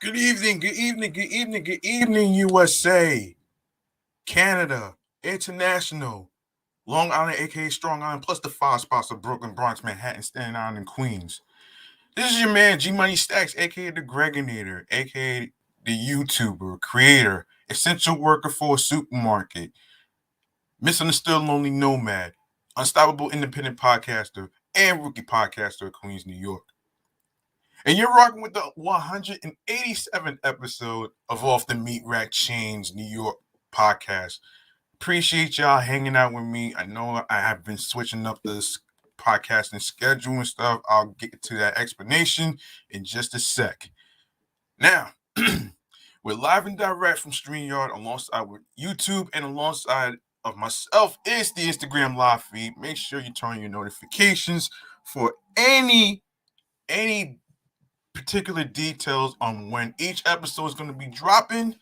Good evening, good evening, good evening, good evening, USA, Canada, International, Long Island, aka Strong Island, plus the five spots of Brooklyn, Bronx, Manhattan, Staten Island, and Queens. This is your man G Money Stacks, aka the Gregonator, aka the YouTuber, creator, essential worker for a supermarket, misunderstood lonely nomad, unstoppable independent podcaster, and rookie podcaster of Queens, New York. And you're rocking with the 187th episode of Off the Meat Rack Chainz New York podcast. Appreciate y'all hanging out with me. I know I have been switching up this podcasting schedule and stuff. I'll get to that explanation in just a sec. Now, we're live and direct from StreamYard alongside with YouTube and alongside of myself is the Instagram live feed. Make sure you turn your notifications for any particular details on when each episode is going to be dropping.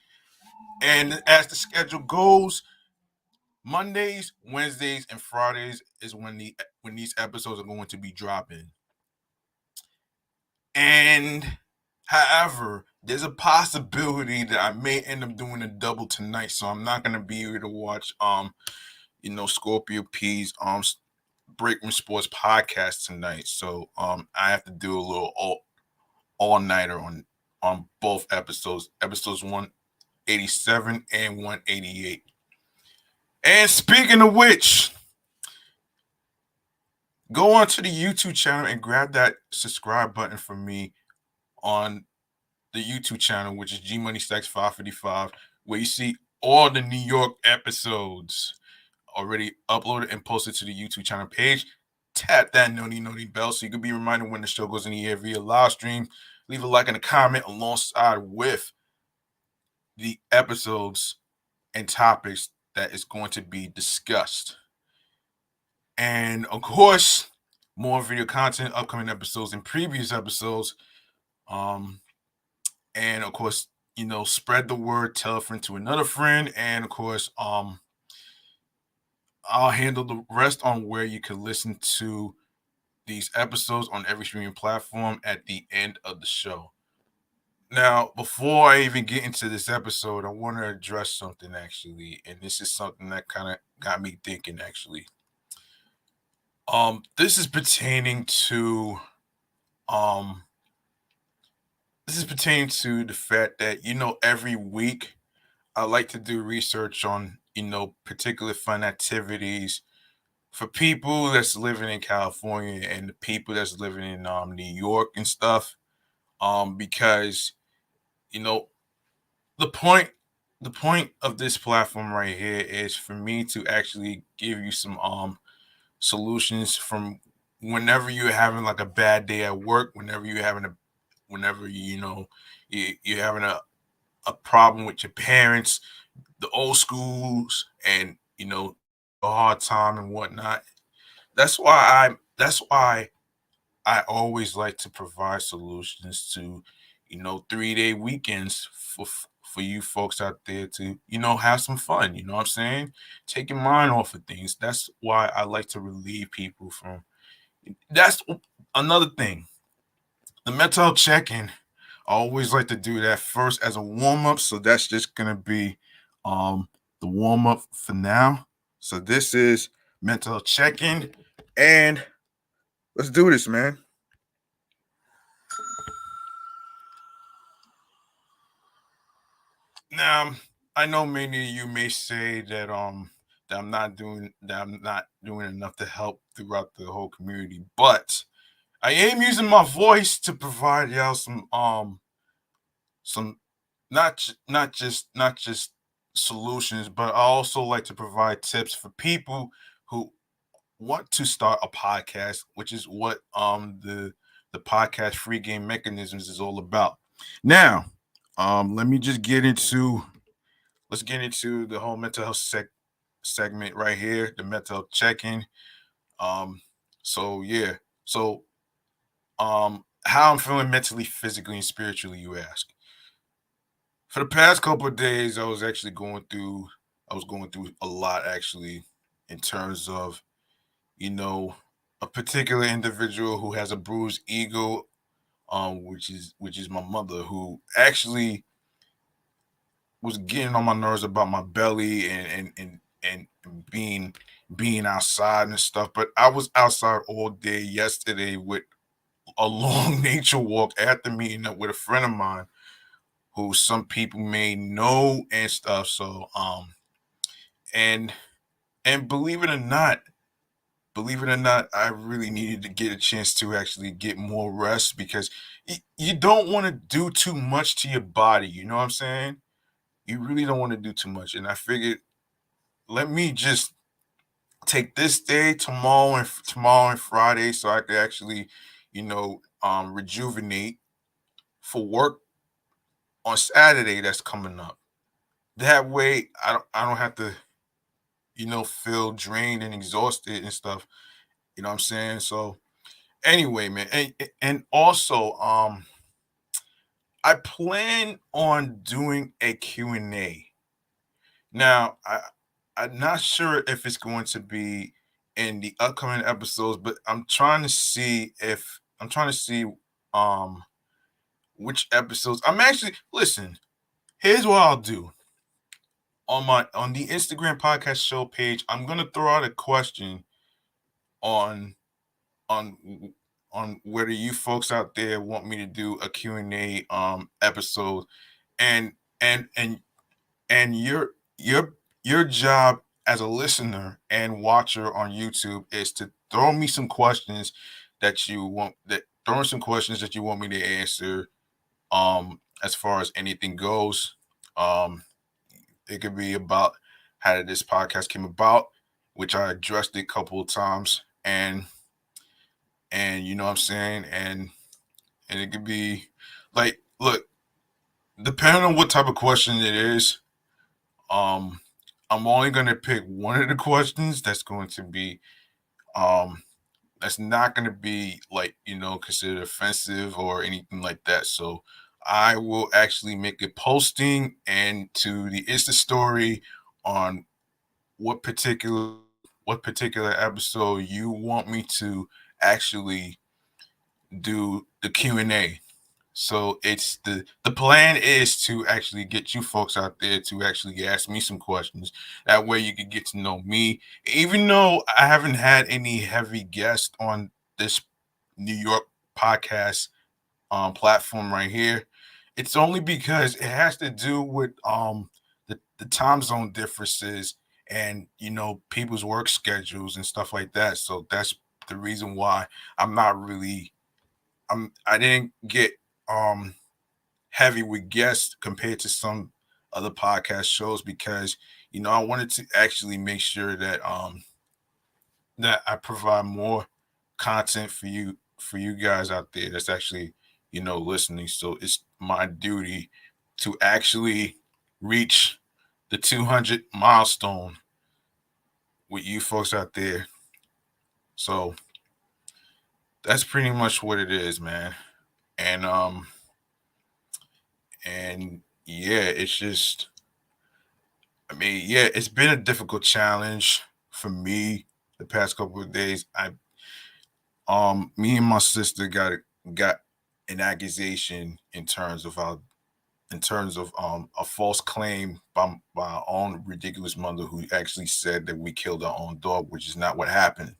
And as the schedule goes, Mondays, Wednesdays, and Fridays is when these episodes are going to be dropping. And however, there's a possibility that I may end up doing a double tonight, so I'm not gonna be able to watch Scorpio P's Breakroom Sports podcast tonight. So I have to do a little all-nighter on both episodes 187 and 188. And speaking of which, go on to the YouTube channel and grab that subscribe button for me on the YouTube channel, which is G Money Stacks 555, where you see all the New York episodes already uploaded and posted to the YouTube channel page. Tap that noti bell so you can be reminded when the show goes in the air via live stream. Leave a like and a comment alongside with the episodes and topics that is going to be discussed. And of course, more video content, upcoming episodes and previous episodes. And of course, spread the word, tell a friend to another friend. And of course, I'll handle the rest on where you can listen to these episodes on every streaming platform at the end of the show. Now, before I even get into this episode, I want to address something actually, and this is something that kind of got me thinking actually. This is pertaining to the fact that every week I like to do research on particular fun activities for people that's living in California and the people that's living in New York and stuff. Because the point of this platform right here is for me to actually give you some solutions from whenever you're having like a bad day at work, whenever you're having you're having a problem with your parents, the old schools, and a hard time and whatnot. That's why I always like to provide solutions to 3-day weekends for you folks out there to have some fun. You know what I'm saying? Take your mind off of things. That's why I like to relieve people from. That's another thing. The mental health check-in. I always like to do that first as a warm-up. So that's just gonna be the warm-up for now. So this is mental health check-in, and let's do this, man. Now, I know many of you may say that I'm not doing enough to help throughout the whole community, but I am using my voice to provide y'all some not just solutions, but I also like to provide tips for people who want to start a podcast, which is what the podcast free game mechanisms is all about. Now, let's get into the whole mental health segment right here, the mental health check-in. So yeah. So how I'm feeling mentally, physically, and spiritually, you ask. For the past couple of days, I was going through a lot actually, in terms of a particular individual who has a bruised ego which is my mother, who actually was getting on my nerves about my belly and being outside and stuff. But I was outside all day yesterday with a long nature walk after meeting up with a friend of mine who some people may know and stuff. So and and believe it or not, I really needed to get a chance to actually get more rest because you don't want to do too much to your body. You know what I'm saying? You really don't want to do too much. And I figured, let me just take this day, tomorrow and Friday, so I could actually, rejuvenate for work on Saturday that's coming up. That way, I don't have to, feel drained and exhausted and stuff. You know what I'm saying? So anyway, man, and also, I plan on doing a Q&A. Now, I'm not sure if it's going to be in the upcoming episodes, but I'm trying to see um which episodes. I'm actually listen, here's what I'll do. On the Instagram podcast show page, I'm gonna throw out a question on on on whether you folks out there want me to do a Q&A episode, and and and and your job as a listener and watcher on YouTube is to throw in some questions that you want me to answer, as far as anything goes. um it could be about how did this podcast came about, which I addressed it a couple of times, and you know what I'm saying, and it could be like, look, depending on what type of question it is, um I'm only going to pick one of the questions um that's not going to be, like, considered offensive or anything like that. So I will actually make a posting and to the Insta story on what particular what particular episode you want me to actually do the Q&A. So it's the plan is to actually get you folks out there to actually ask me some questions. That way you can get to know me. Even though I haven't had any heavy guests on this New York podcast platform right here, it's only because it has to do with the time zone differences and people's work schedules and stuff like that. So that's the reason why I'm not really I didn't get um heavy with guests compared to some other podcast shows, because I wanted to actually make sure that I provide more content for you guys out there that's actually listening. So it's my duty to actually reach the 200 milestone with you folks out there. So that's pretty much what it is, man. And yeah, it's just, I mean, yeah, it's been a difficult challenge for me the past couple of days. Me and my sister got an accusation in terms of a false claim by our own ridiculous mother, who actually said that we killed our own dog, which is not what happened.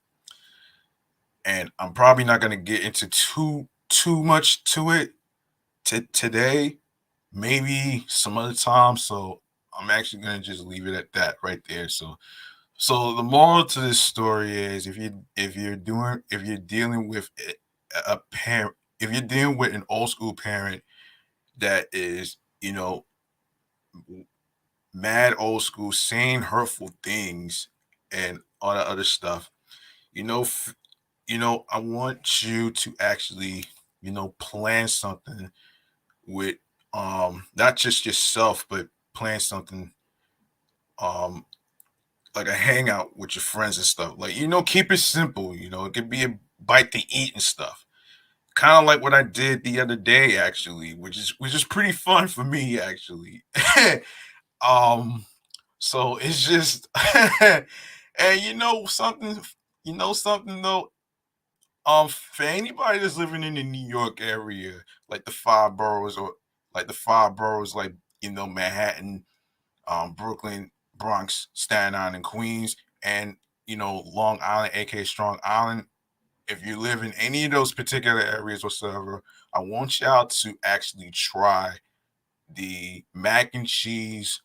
And I'm probably not going to get into too much to it today, maybe some other time. So I'm actually going to just leave it at that right there. So the moral to this story is, if you're dealing with a parent, if you're dealing with an old school parent that is, mad old school, saying hurtful things and all that other stuff, I want you to actually, plan something with not just yourself, but plan something um like a hangout with your friends and stuff. Like, keep it simple. It could be a bite to eat and stuff. Kind of like what I did the other day, actually, which is pretty fun for me, actually. um, so it's just, and something though. For anybody that's living in the New York area, like the five boroughs, or like the five boroughs, like Manhattan, Brooklyn, Bronx, Staten Island, and Queens, and Long Island, aka Strong Island. If you live in any of those particular areas whatsoever, I want y'all to actually try the mac and cheese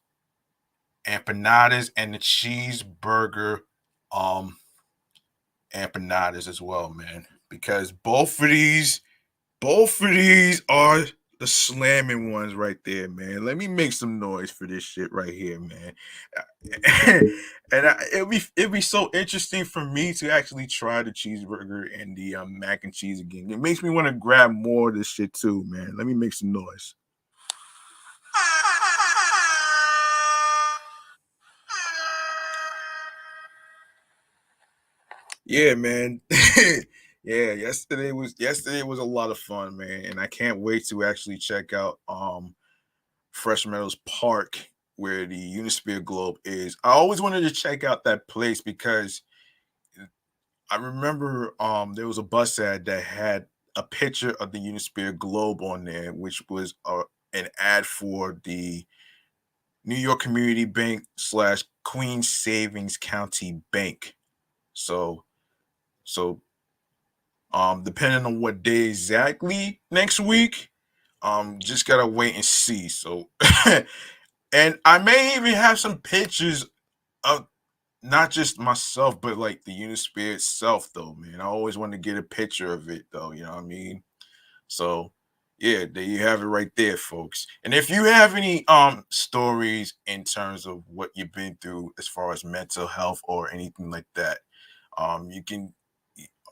empanadas and the cheeseburger um empanadas as well, man. Because both of these are the slamming ones right there, man. Let me make some noise for this shit right here, man. It'd be so interesting for me to actually try the cheeseburger and the mac and cheese again. It makes me want to grab more of this shit too, man. Let me make some noise. Yeah, man. Yeah, yesterday was a lot of fun, man, and I can't wait to actually check out Fresh Meadows Park where the Unisphere Globe is. I always wanted to check out that place because I remember there was a bus ad that had a picture of the Unisphere Globe on there, which was an ad for the New York Community Bank slash Queens Savings County Bank. So depending on what day exactly next week, just gotta wait and see. So and I may even have some pictures of not just myself, but like the Unisphere itself, though, man. I always want to get a picture of it, though. You know what I mean? So, yeah, there you have it right there, folks. And if you have any stories in terms of what you've been through as far as mental health or anything like that, you can.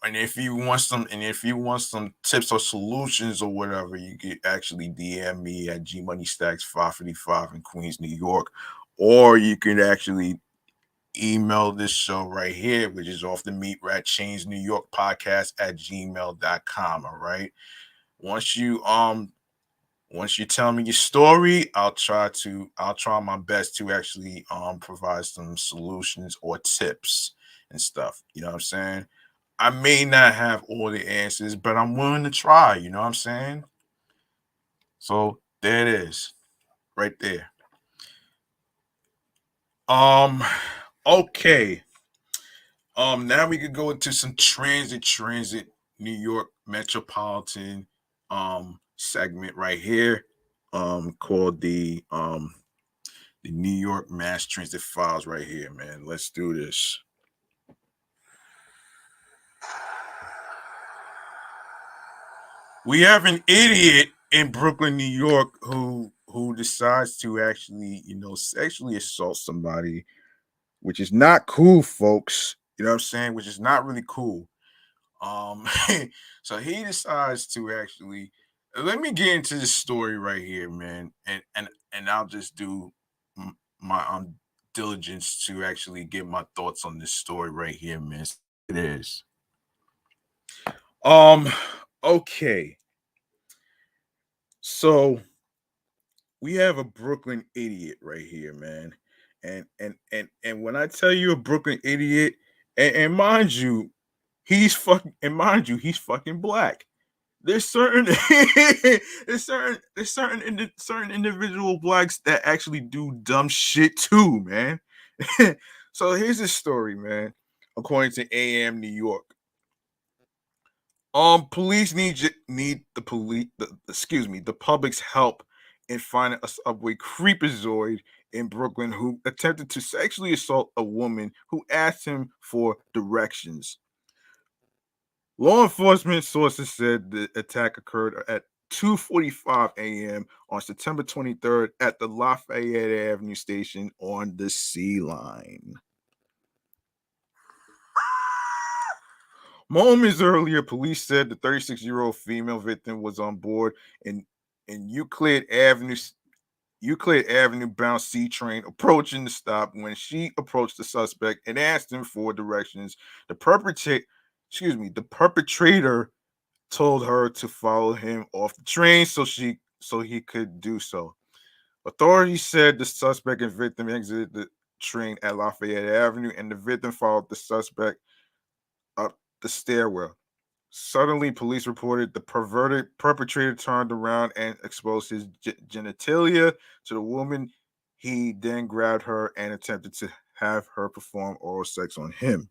And if you want some tips or solutions or whatever, you can actually DM me at gmoneystacks555 in Queens, New York, or you can actually email this show right here, which is off the meat rat chains New York podcast at gmail.com. All right. Once you once you tell me your story, I'll try my best to actually provide some solutions or tips and stuff. You know what I'm saying? I may not have all the answers, but I'm willing to try, you know what I'm saying? So there it is, right there. Um okay. Now we could go into some transit New York metropolitan segment right here. Called the New York Mass Transit Files right here, man. Let's do this. We have an idiot in Brooklyn, New York, who decides to actually, sexually assault somebody, which is not cool, folks. You know what I'm saying? Which is not really cool. Um, so he decides to actually let me get into this story right here, man, and I'll just do my diligence to actually get my thoughts on this story right here, man. It is. Um, okay. So we have a Brooklyn idiot right here, man. And when I tell you a Brooklyn idiot, and mind you, he's fucking black. There's certain certain individual blacks that actually do dumb shit too, man. So here's the story, man. According to AM New York, police need the public's help in finding a subway creepazoid in Brooklyn who attempted to sexually assault a woman who asked him for directions. Law enforcement sources said the attack occurred at 2:45 a.m. on September 23rd at the Lafayette Avenue station on the C line. Moments earlier, police said the 36-year-old female victim was on board in Euclid Avenue bound C train approaching the stop when she approached the suspect and asked him for directions. The perpetrator told her to follow him off the train so he could do so. Authorities said the suspect and victim exited the train at Lafayette Avenue and the victim followed the suspect up the stairwell. Suddenly, police reported the perverted perpetrator turned around and exposed his genitalia to the woman. He then grabbed her and attempted to have her perform oral sex on him.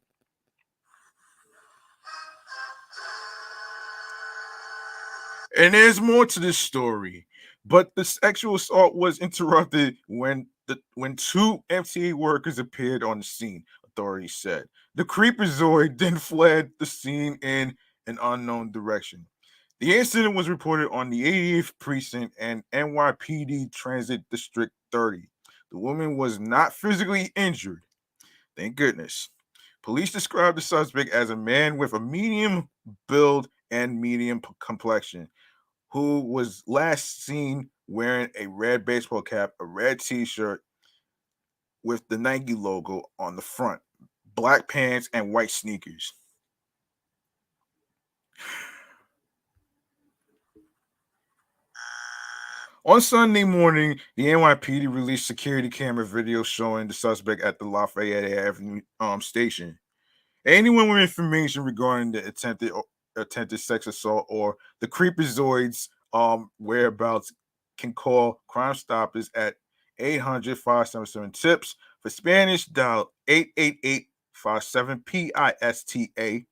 And there's more to this story, but the sexual assault was interrupted when two MTA workers appeared on the scene. Authorities said the creepazoid then fled the scene in an unknown direction. The incident was reported on the 88th precinct and NYPD Transit District 30. The woman was not physically injured, thank goodness. Police described the suspect as a man with a medium build and medium complexion who was last seen wearing a red baseball cap, a red t-shirt with the Nike logo on the front, black pants, and white sneakers. On Sunday morning, the NYPD released security camera video showing the suspect at the Lafayette Avenue station. Anyone with information regarding the attempted sex assault or the creepazoid's whereabouts can call Crime Stoppers at 800-577-TIPS. For Spanish, dial 888-57-PISTA.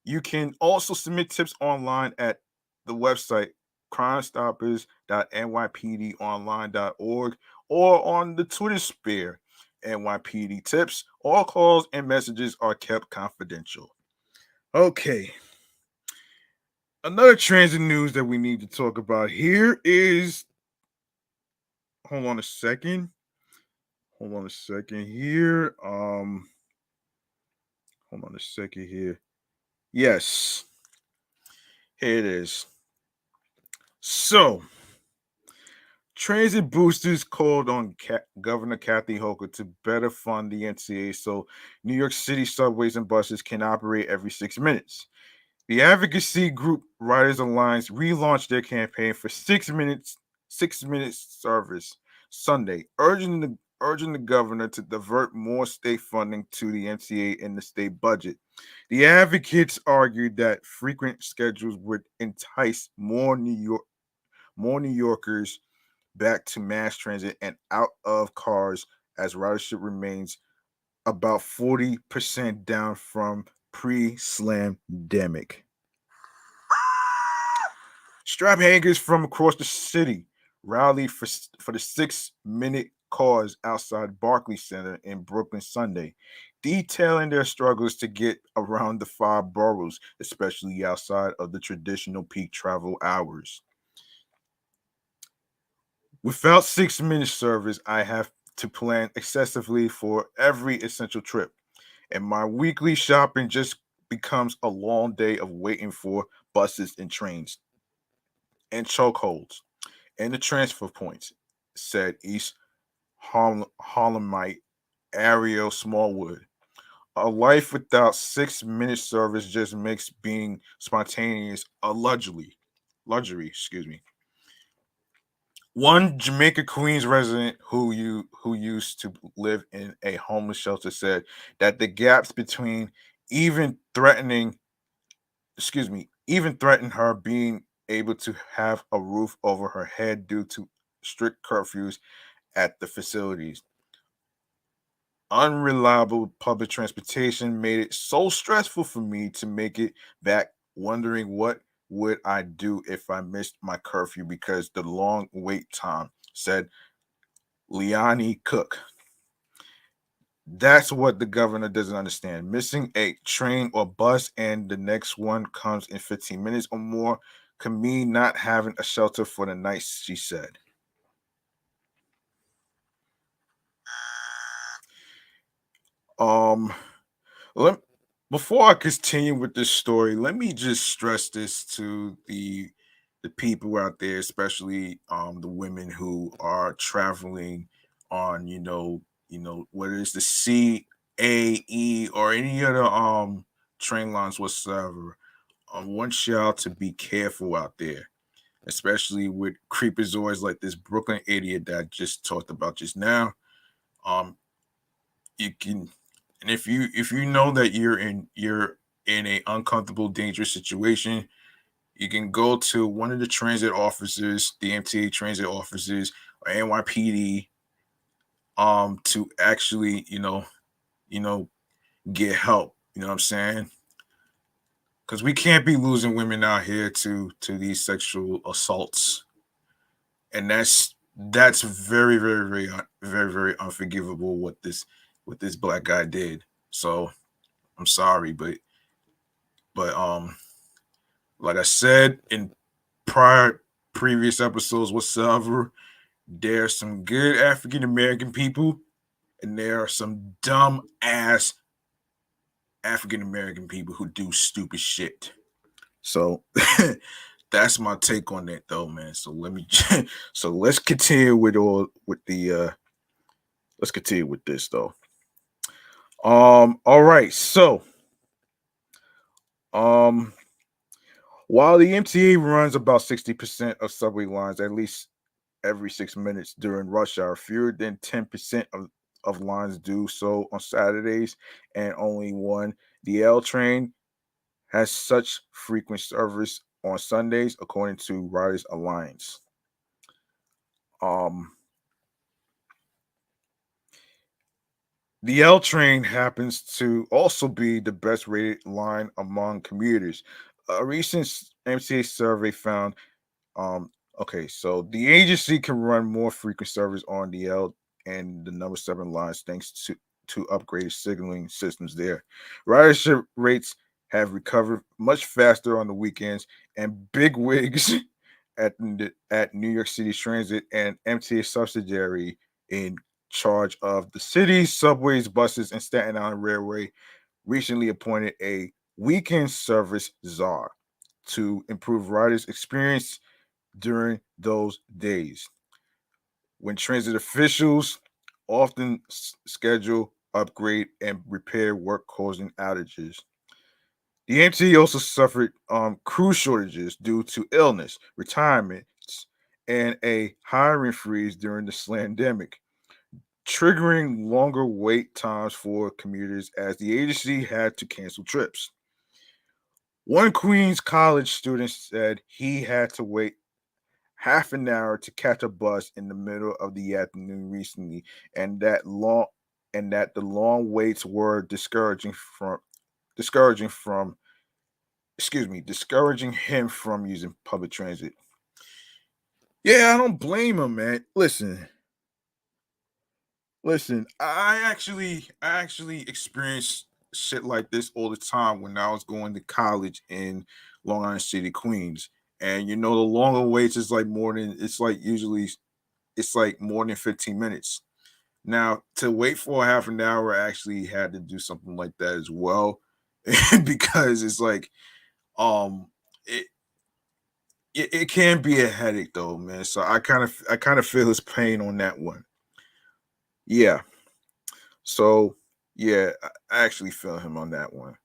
You can also submit tips online at the website crimestoppers.nypdonline.org or on the Twitter sphere NYPD tips. All calls and messages are kept confidential. Okay. Another transit news that we need to talk about here is hold on a second. Hold on a second here. Hold on a second here. Yes. Here it is. So, transit boosters called on Governor Kathy Hochul to better fund the NCA so New York City subways and buses can operate every 6 minutes. The advocacy group Riders Alliance relaunched their campaign for 6 minutes service Sunday, urging the governor to divert more state funding to the NCA in the state budget. The advocates argued that frequent schedules would entice more New Yorkers back to mass transit and out of cars as ridership remains about 40% down from pre-slamdemic. Strap hangers from across the city rallied for the 6-minute cause outside Barclays Center in Brooklyn Sunday, detailing their struggles to get around the five boroughs, especially outside of the traditional peak travel hours. Without 6-minute service, I have to plan excessively for every essential trip, and my weekly shopping just becomes a long day of waiting for buses and trains and chokeholds and the transfer points, said East Harlemite Ariel Smallwood. A life without 6-minute service just makes being spontaneous a luxury. Luxury, excuse me. One Jamaica Queens resident who used to live in a homeless shelter said that the gaps between even threatening, even threatened her being able to have a roof over her head due to strict curfews at the facilities. Unreliable public transportation made it so stressful for me to make it back, wondering what would I do if I missed my curfew because the long wait time, said Leonie Cook. That's what the governor doesn't understand. Missing a train or bus and the next one comes in 15 minutes or more can mean not having a shelter for the night, she said. Um, let, before I continue with this story, let me just stress this to the people out there, especially the women who are traveling on, whether it's the CAE or any other train lines whatsoever. I want y'all to be careful out there, especially with creepazoids like this Brooklyn idiot that I just talked about just now. Um, you can, and if you know that you're in a uncomfortable, dangerous situation, you can go to one of the transit officers, the MTA transit officers or NYPD, to actually, you know, get help. You know what I'm saying? Because we can't be losing women out here to these sexual assaults, and that's very, very, very, very, very unforgivable what this black guy did. So I'm sorry, but like I said in previous episodes whatsoever, there are some good African American people, and there are some dumb ass African American people who do stupid shit. So that's my take on that, though, man. So so let's continue let's continue with this though. All right, so um, while the MTA runs about 60% of subway lines, at least every 6 minutes during rush hour. Fewer than 10% of lines do so on Saturdays, and only one, the L train, has such frequent service on Sundays, according to Riders Alliance. Um, the L train happens to also be the best rated line among commuters. A recent MTA survey found Um, okay, so the agency can run more frequent service on the L and the number seven lines thanks to upgraded signaling systems there. Ridership rates have recovered much faster on the weekends, and big wigs at New York City Transit and MTA subsidiary in charge of the city's subways, buses, and Staten Island Railway recently appointed a weekend service czar to improve riders' experience during those days when transit officials often schedule, upgrade, and repair work causing outages. The MT also suffered crew shortages due to illness, retirements, and a hiring freeze during the slandemic, triggering longer wait times for commuters as the agency had to cancel trips. One Queens College student said he had to wait half an hour to catch a bus in the middle of the afternoon recently, and that the long waits were discouraging from discouraging him from using public transit. Yeah, I don't blame him, man. Listen, I actually experienced shit like this all the time when I was going to college in Long Island City, Queens. And the longer waits is like more than it's like usually it's like more than 15 minutes. Now, to wait for half an hour, I actually had to do something like that as well. Because it's like um it, it can be a headache though, man. So I kind of feel his pain on that one. Yeah. So yeah, I actually feel him on that one.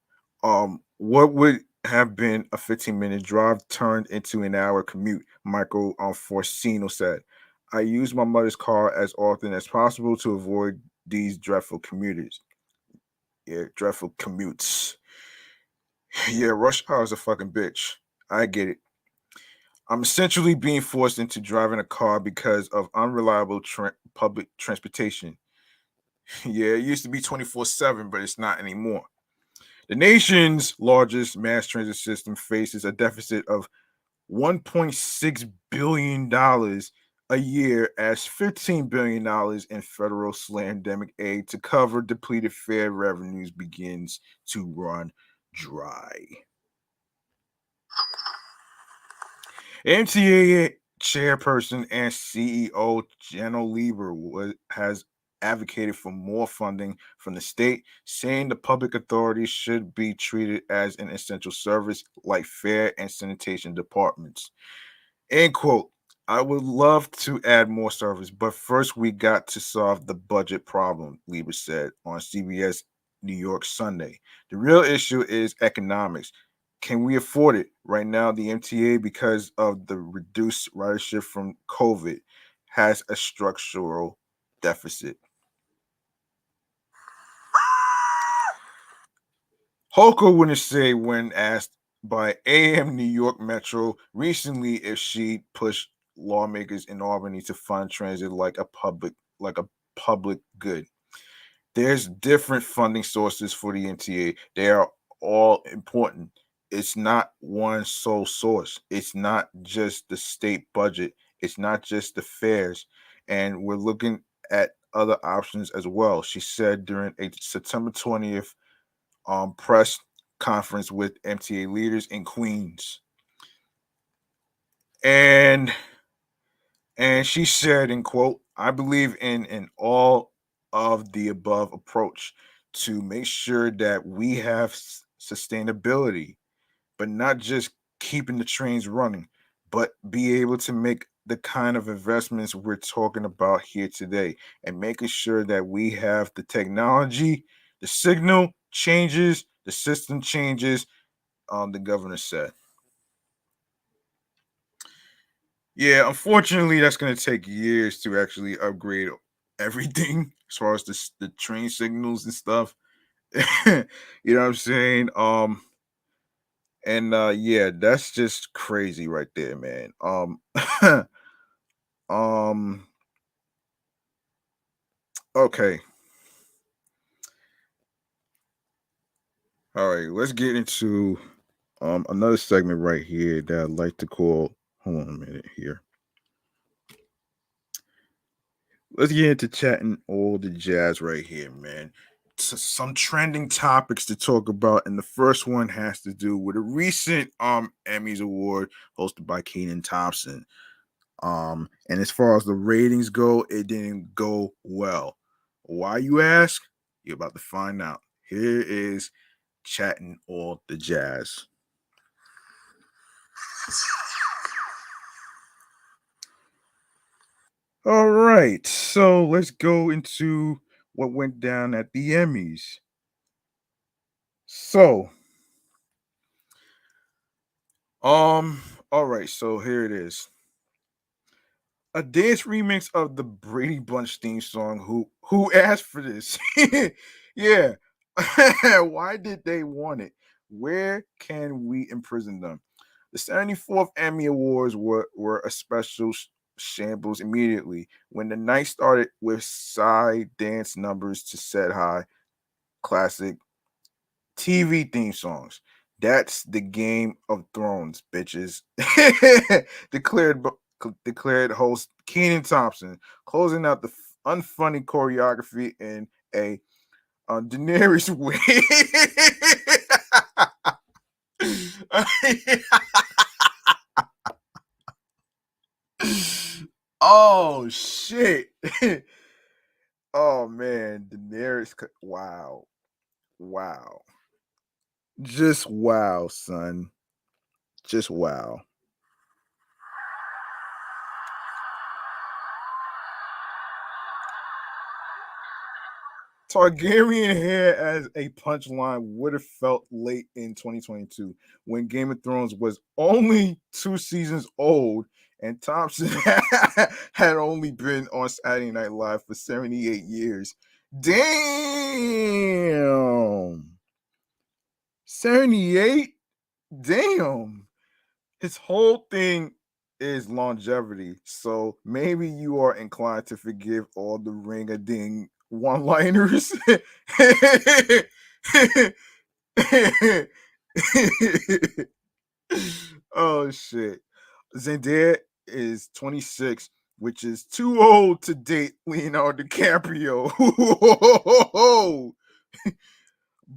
What would have been a 15-minute drive turned into an hour commute, Michael Forcino said. I use my mother's car as often as possible to avoid these dreadful commuters. Yeah, dreadful commutes. Yeah, rush hour is a fucking bitch. I get it. I'm essentially being forced into driving a car because of unreliable public transportation. Yeah, it used to be 24/7, but it's not anymore. The nation's largest mass transit system faces a deficit of $1.6 billion a year as $15 billion in federal slandemic aid to cover depleted fare revenues begins to run dry. MTA chairperson and CEO General Lieber has advocated for more funding from the state, saying the public authorities should be treated as an essential service like fare and sanitation departments. End quote. I would love to add more service, but first we got to solve the budget problem, Lieber said on CBS New York Sunday. The real issue is economics. Can we afford it? Right now, the MTA, because of the reduced ridership from COVID, has a structural deficit. Hochul wouldn't say when asked by AM New York Metro recently if she pushed lawmakers in Albany to fund transit like a public good. There's different funding sources for the MTA. They are all important. It's not one sole source. It's not just the state budget. It's not just the fares. And we're looking at other options as well. She said during a September 20th press conference with MTA leaders in Queens. And she said, in quote, I believe in an all of the above approach to make sure that we have sustainability, but not just keeping the trains running, but be able to make the kind of investments we're talking about here today and making sure that we have the technology, the signal changes, the system changes, the governor said. Yeah, unfortunately, that's going to take years to actually upgrade everything as far as the train signals and stuff. You know what I'm saying? And yeah, that's just crazy right there, man. Um, okay. All right, let's get into another segment right here that I'd like to call. Hold on a minute here. Let's get into chatting all the jazz right here, man. Some trending topics to talk about, and the first one has to do with a recent Emmys award hosted by Kenan Thompson. And as far as the ratings go, it didn't go well. Why, you ask? You're about to find out. Here is chatting all the jazz. All right, so let's go into what went down at the Emmys. So, all right, so here it is. A dance remix of the Brady Bunch theme song. Who asked for this? Yeah. Why did they want it? Where can we imprison them? The 74th Emmy Awards were a special shambles immediately. When the night started with side dance numbers to set high, classic TV theme songs. That's the Game of Thrones, bitches. declared declared host Kenan Thompson, closing out the unfunny choreography in a Daenerys way. Oh shit! Oh man, Daenerys. Wow, wow, just wow, son. Just wow. Targaryen hair as a punchline would have felt late in 2022 when Game of Thrones was only 2 seasons old and Thompson had only been on Saturday Night Live for 78 years. Damn. 78? Damn. His whole thing is longevity. So maybe you are inclined to forgive all the ring a ding one liners. Oh shit. Zendaya is 26, which is too old to date Leonardo DiCaprio.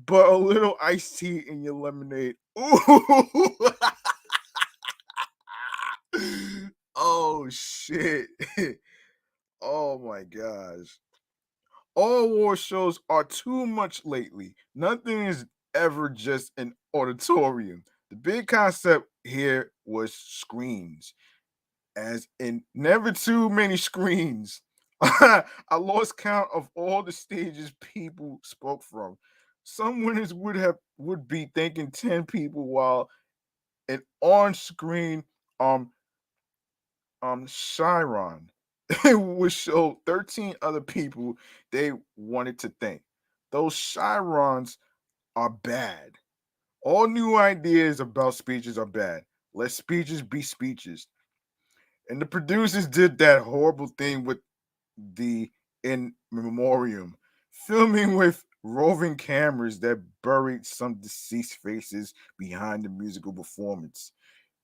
But a little iced tea in your lemonade. Ooh. Oh shit. Oh my gosh. All war shows are too much lately. Nothing is ever just an auditorium. The big concept here was screens, as in never too many screens. I lost count of all the stages people spoke from. Some winners would be thanking 10 people while an on-screen um Chiron would show 13 other people they wanted to thank. Those Chirons are bad. All new ideas about speeches are bad. Let speeches be speeches. And the producers did that horrible thing with the in memoriam, filming with roving cameras that buried some deceased faces behind the musical performance.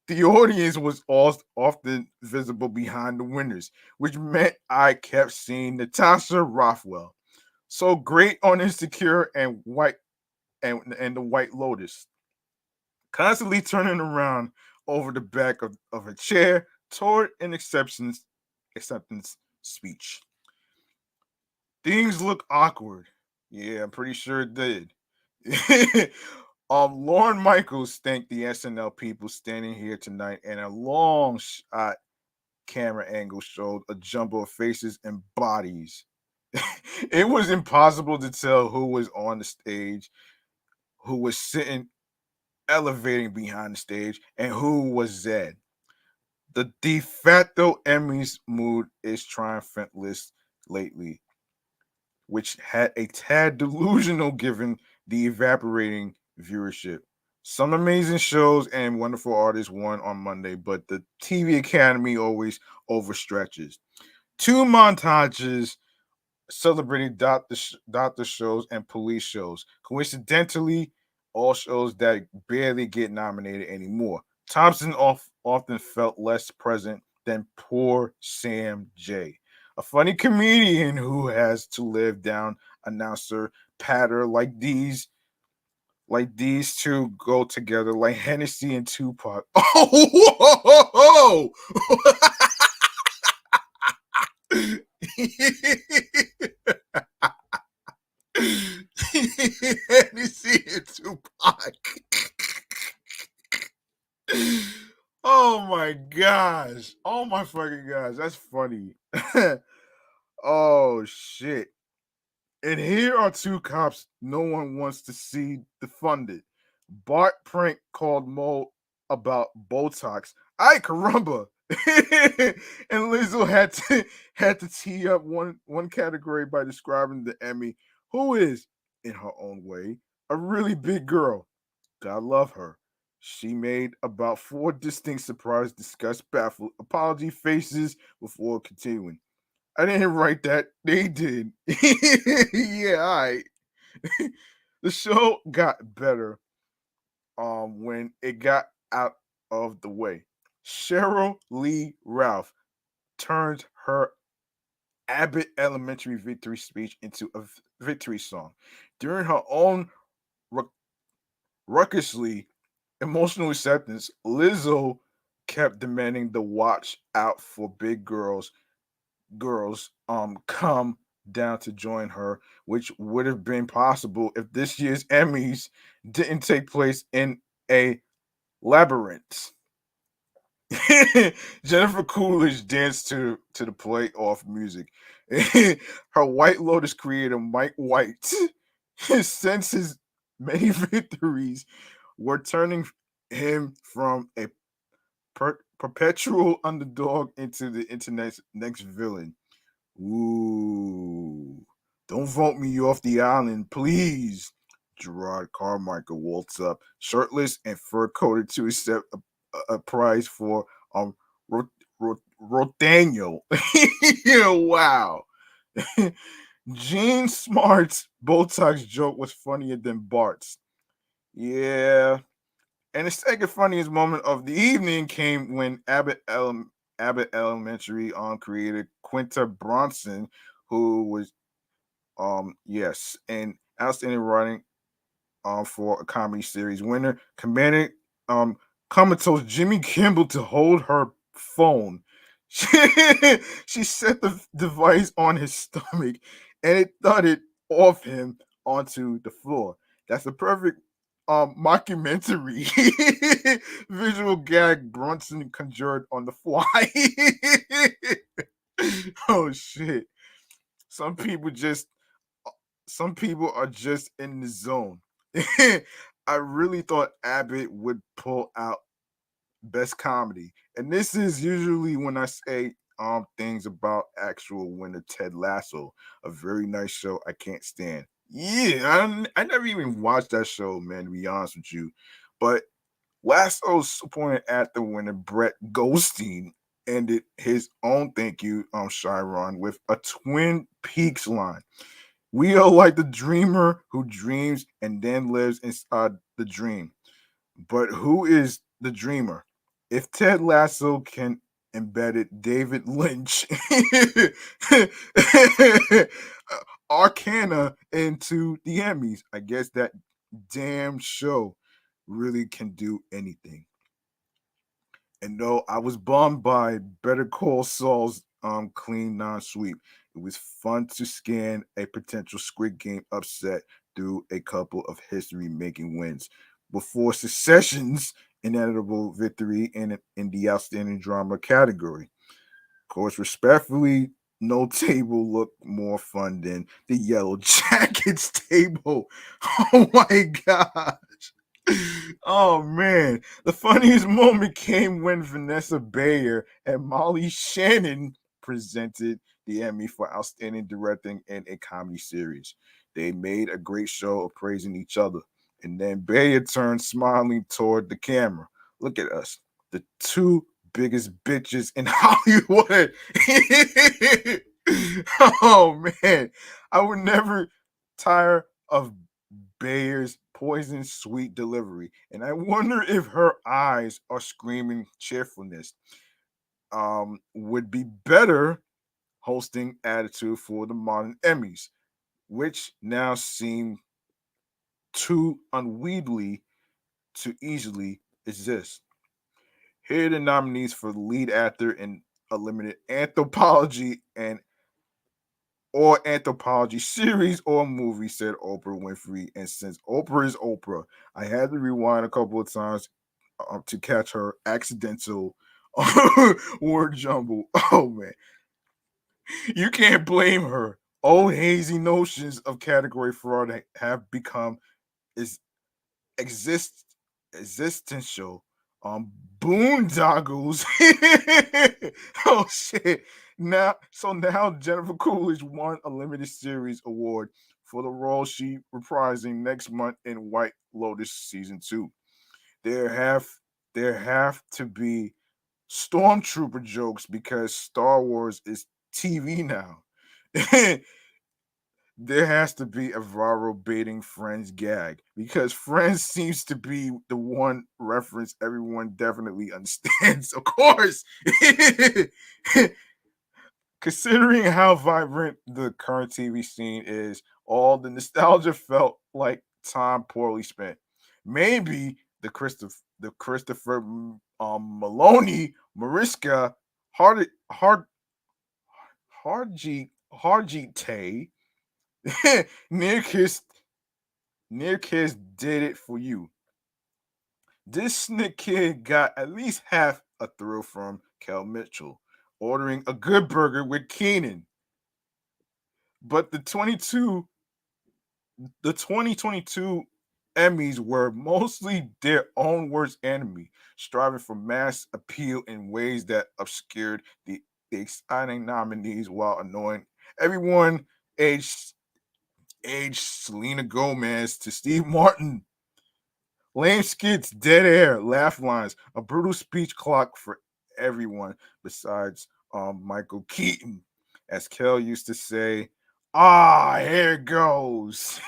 The audience was often visible behind the winners, which meant I kept seeing Natasha Rothwell. So great on Insecure and the White Lotus, constantly turning around over the back of a chair toward an acceptance speech. Things look awkward. Yeah, I'm pretty sure it did. Lauren Michaels thanked the SNL people standing here tonight, and a long shot camera angle showed a jumble of faces and bodies. It was impossible to tell who was on the stage, who was sitting elevating behind the stage, and who was Zed. The de facto Emmys mood is triumphantless lately, which had a tad delusional given the evaporating viewership. Some amazing shows and wonderful artists won on Monday, but the TV Academy always overstretches. Two montages celebrating doctor shows and police shows. Coincidentally, all shows that barely get nominated anymore. Thompson often felt less present than poor Sam J, a funny comedian who has to live down announcer patter like these two go together like Hennessy and Tupac. Oh, whoa! Hennessy and Tupac. Oh my gosh. Oh my fucking gosh. That's funny. Oh shit. And here are two cops no one wants to see defunded. Bart prank called Mo about Botox. Ay caramba. And Lizzo had to tee up one category by describing the Emmy, who is, in her own way, a really big girl. God love her. She made about four distinct surprise, disgust, baffled apology faces before continuing. I didn't write that. They did. Yeah, all right. The show got better when it got out of the way. Cheryl Lee Ralph turned her Abbott Elementary victory speech into a victory song. During her own ru- ruckishly emotional acceptance, Lizzo kept demanding the watch out for big girls come down to join her, which would have been possible if this year's Emmys didn't take place in a labyrinth. Jennifer Coolidge danced to the playoff music. Her White Lotus creator Mike White, since his many victories, were turning him from a perpetual underdog into the internet's next villain. Ooh, don't vote me off the island, please. Gerard Carmichael waltz up, shirtless and fur coated, to accept a prize for Ro- Rothaniel. Yeah, wow. Gene Smart's Botox joke was funnier than Bart's. Yeah. And the second funniest moment of the evening came when Abbott Elementary creator Quinta Bronson, who was yes, and outstanding writing for a comedy series winner, commanded um comatose Jimmy Kimmel to hold her phone. She set the device on his stomach and it thudded off him onto the floor. That's the perfect mockumentary visual gag Bronson conjured on the fly. Oh shit. Some people just some people are just in the zone. I really thought Abbott would pull out best comedy. And this is usually when I say things about actual winner Ted Lasso, a very nice show I can't stand. Yeah, I never even watched that show, man, to be honest with you. But Lasso's supporting actor winner Brett Goldstein ended his own thank you on Chiron with a Twin Peaks line. We are like the dreamer who dreams and then lives inside the dream. But who is the dreamer? If Ted Lasso can embed it, David Lynch Arcana into the Emmys, I guess that damn show really can do anything. And though I was bummed by Better Call Saul's clean non-sweep, it was fun to scan a potential Squid Game upset through a couple of history-making wins before Succession's inevitable victory in the outstanding drama category. Of course, respectfully, no table looked more fun than the Yellow Jackets table. Oh my god. Oh man, the funniest moment came when Vanessa Bayer and Molly Shannon presented the Emmy for Outstanding Directing in a Comedy Series. They made a great show of praising each other. And then Bayer turned smiling toward the camera. Look at us, the two biggest bitches in Hollywood. Oh man, I would never tire of Bayer's poison sweet delivery, and I wonder if her eyes are screaming cheerfulness. Would be better hosting attitude for the modern Emmys, which now seem too unwieldy to easily exist. Here are the nominees for lead actor in a limited anthology and or anthropology series or movie, said Oprah Winfrey. And since Oprah is Oprah, I had to rewind a couple of times to catch her accidental word jumble. Oh man, you can't blame her. Old hazy notions of category fraud have become is exist existential boondoggles. Oh shit. Now Jennifer Coolidge won a limited series award for the role she reprising next month in White Lotus season 2. There have there have to be stormtrooper jokes because Star Wars is TV now. There has to be a viral baiting Friends gag because Friends seems to be the one reference everyone definitely understands. Of course, considering how vibrant the current TV scene is, all the nostalgia felt like time poorly spent. Maybe the Christopher Maloney Mariska Hard Harji Tay near kiss did it for you. This snick kid got at least half a thrill from Kel Mitchell ordering a good burger with Kenan. But the 2022 Emmys were mostly their own worst enemy, striving for mass appeal in ways that obscured the exciting nominees while annoying everyone aged Selena Gomez to Steve Martin. Lame skits, dead air, laugh lines, a brutal speech clock for everyone besides Michael Keaton. As Kel used to say, here it goes.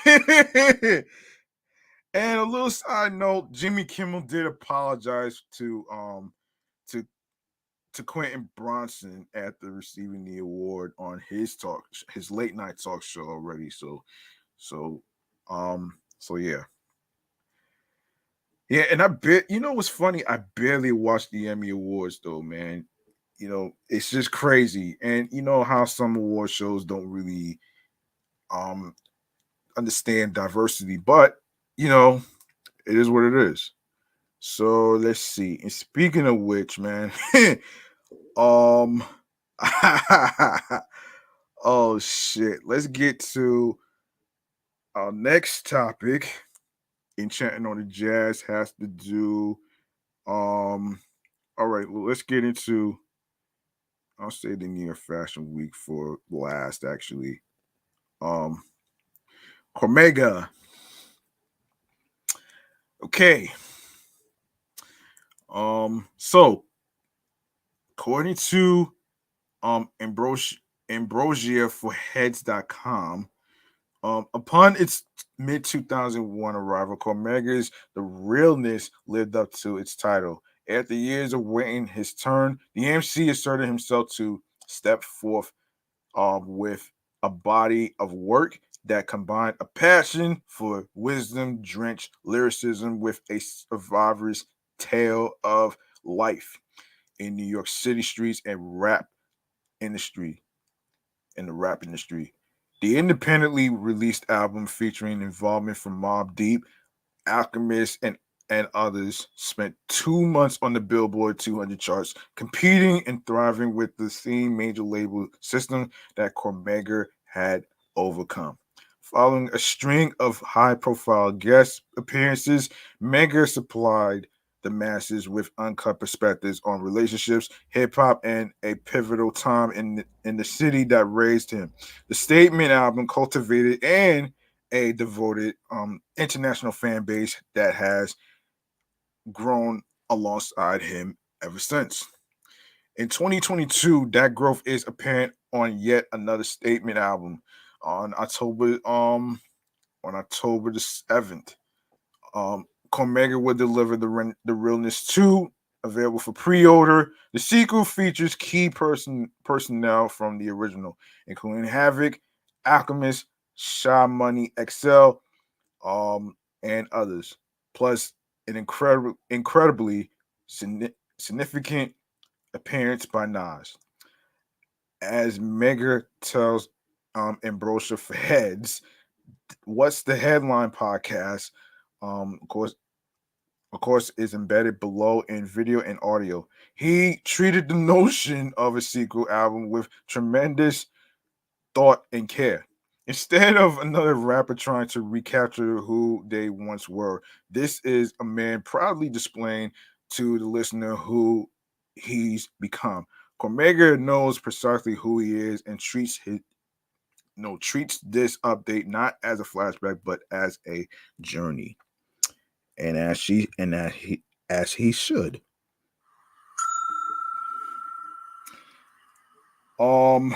And a little side note, Jimmy Kimmel did apologize to to Quentin Bronson after receiving the award on his late night talk show already. So so yeah. Yeah, and you know what's funny? I barely watched the Emmy Awards though, man. You know, it's just crazy. And you know how some award shows don't really um understand diversity, but you know, it is what it is. So let's see. And speaking of which, man, um oh shit. Let's get to our next topic. Enchanting on the Jazz has to do all right, well, let's get into I'll say the near fashion week for last actually. Um Cormega. Okay. So according to Ambrosia for heads.com, upon its mid 2001 arrival, Cormega's The Realness lived up to its title. After years of waiting his turn, the MC asserted himself to step forth with a body of work that combined a passion for wisdom drenched lyricism with a survivor's tale of life in New York City streets and industry rap industry. The independently released album featuring involvement from Mobb Deep, Alchemist, and others spent 2 months on the Billboard 200 charts, competing and thriving with the same major label system that Cormega had overcome. Following a string of high profile guest appearances, Mega supplied the masses with uncut perspectives on relationships, hip hop, and a pivotal time in the city that raised him. The Statement album cultivated and a devoted international fan base that has grown alongside him ever since. In 2022, that growth is apparent on yet another Statement album on October the 7th. Cormega will deliver the Realness 2, available for pre-order. The sequel features key personnel from the original, including Havoc, Alchemist, Shy Money XL, and others. Plus, an incredibly significant appearance by Nas. As Mega tells Ambrosia for Heads, What's the Headline podcast, of course, is embedded below in video and audio. He treated the notion of a sequel album with tremendous thought and care. Instead of another rapper trying to recapture who they once were, this is a man proudly displaying to the listener who he's become. Cormega knows precisely who he is and treats this update not as a flashback but as a journey, and as he should. Um,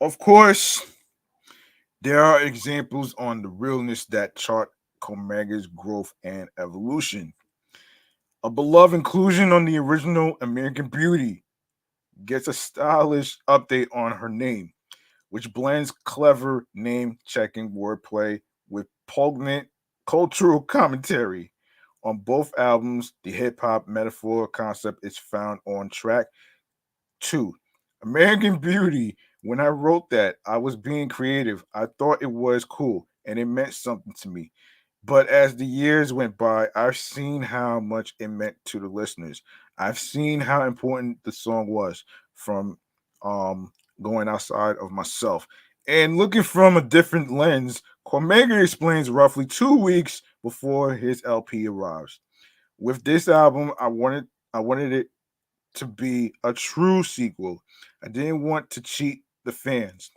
of course, there are examples on the realness that chart Cormega's growth and evolution. A beloved inclusion on the original American Beauty gets a stylish update on her name, which blends clever name checking wordplay with poignant cultural commentary. On both albums, the hip hop metaphor concept is found on track 2. American Beauty. When I wrote that, I was being creative. I thought it was cool and it meant something to me. But as the years went by, I've seen how much it meant to the listeners. I've seen how important the song was from um, going outside of myself. And looking from a different lens, Cormega explains roughly 2 weeks before his LP arrives. With this album, I wanted it to be a true sequel. I didn't want to cheat the fans.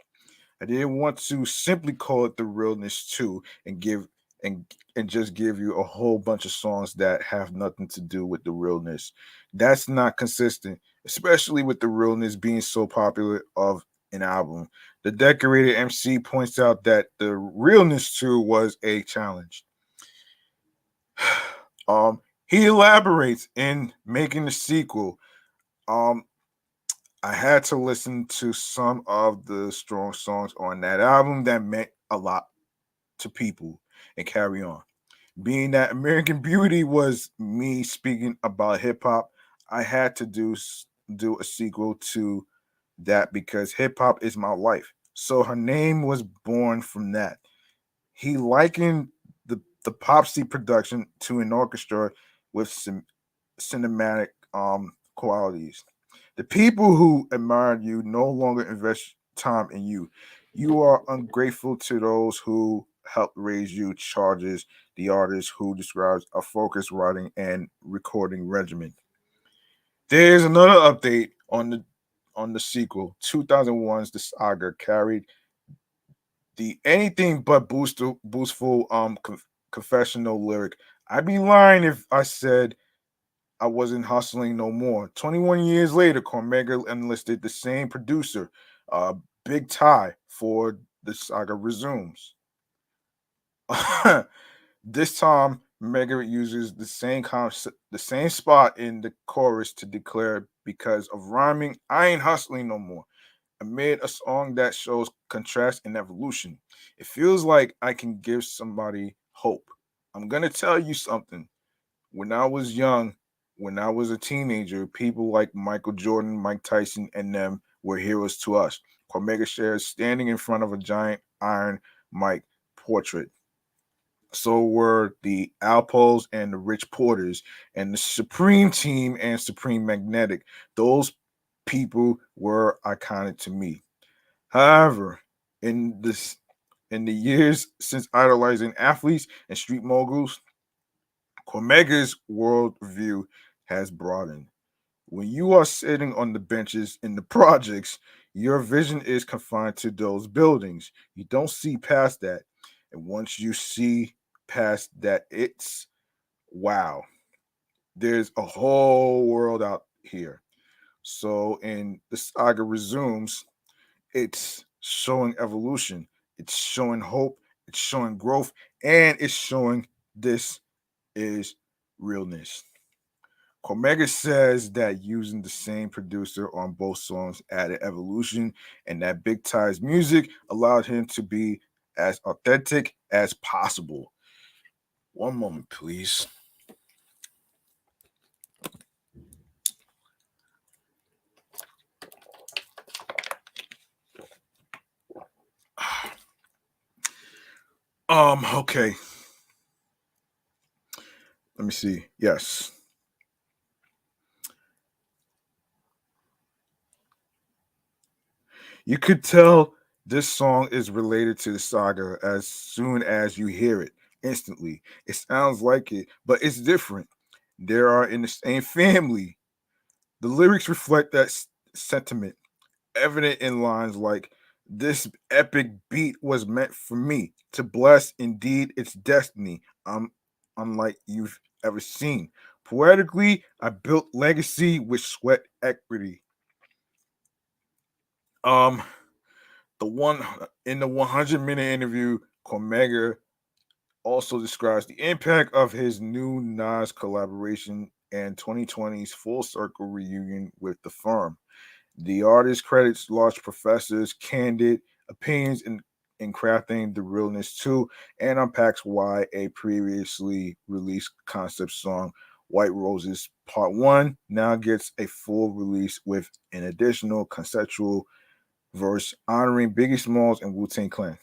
I didn't want to simply call it The Realness 2 and and just give you a whole bunch of songs that have nothing to do with the realness. That's not consistent, especially with the realness being so popular of an album. The decorated MC points out that the realness 2 was a challenge. He elaborates in making the sequel. Um, I had to listen to some of the strong songs on that album that meant a lot to people and carry on. Being that American Beauty was me speaking about hip hop, I had to do a sequel to that because hip hop is my life. So her name was born from that. He likened the Popsy production to an orchestra with some cinematic qualities. The people who admired you no longer invest time in you. You are ungrateful to those who helped raise you, charges the artist who describes a focused writing and recording regimen. There's another update on the sequel. 2001's The Saga carried The anything but boostful confessional lyric. I'd be lying if I said I wasn't hustling no more. 21 years later, Cormega enlisted the same producer, Big Ty, for the saga resumes. This time, Mega uses the same concept, the same spot in the chorus to declare, because of rhyming, I ain't hustling no more. Amid a song that shows contrast and evolution, it feels like I can give somebody hope. I'm gonna tell you something. When I was young, when I was a teenager, people like Michael Jordan, Mike Tyson, and them were heroes to us. Cormega shares standing in front of a giant iron Mike portrait. So were the Alpos and the Rich Porters and the Supreme Team and Supreme Magnetic. Those people were iconic to me. However, in this in the years since idolizing athletes and street moguls, Cormega's worldview has broadened. When you are sitting on the benches in the projects, your vision is confined to those buildings. You don't see past that. And once you see past that, it's wow. There's a whole world out here. So, in the saga resumes, it's showing evolution, it's showing hope, it's showing growth, and it's showing this is realness. Cormega says that using the same producer on both songs added evolution, and that Big Ty's music allowed him to be as authentic as possible. One moment, please. Okay. Let me see. Yes. You could tell this song is related to the saga as soon as you hear it. Instantly. It sounds like it, but it's different. They are in the same family. The lyrics reflect that sentiment, evident in lines like, this epic beat was meant for me to bless indeed its destiny. I'm unlike you've ever seen. Poetically, I built legacy with sweat equity. Um, the one in the 100-minute interview, Cormega also describes the impact of his new Nas collaboration and 2020's full circle reunion with the firm. The artist credits large professors' candid opinions in crafting the realness too, and unpacks why a previously released concept song, White Roses Part 1, now gets a full release with an additional conceptual verse honoring Biggie Smalls and Wu Tang Clan.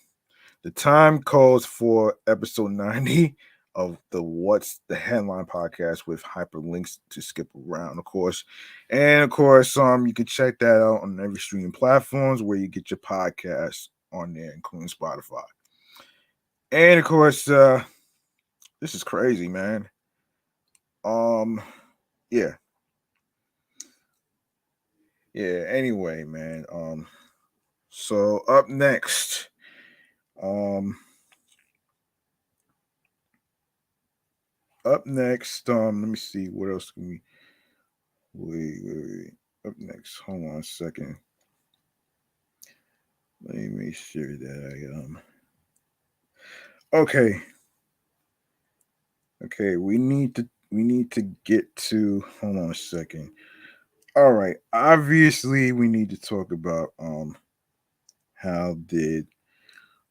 The time calls for episode 90 of the What's the Headline podcast with hyperlinks to skip around, of course. And of course, you can check that out on every streaming platforms where you get your podcasts on there, including Spotify. And of course, this is crazy, man. Um, yeah. Yeah, anyway, man. So up next, um, let me see what else can we wait. Up next, hold on a second. Let me make sure that okay. Okay, we need to get to hold on a second. All right. Obviously we need to talk about how did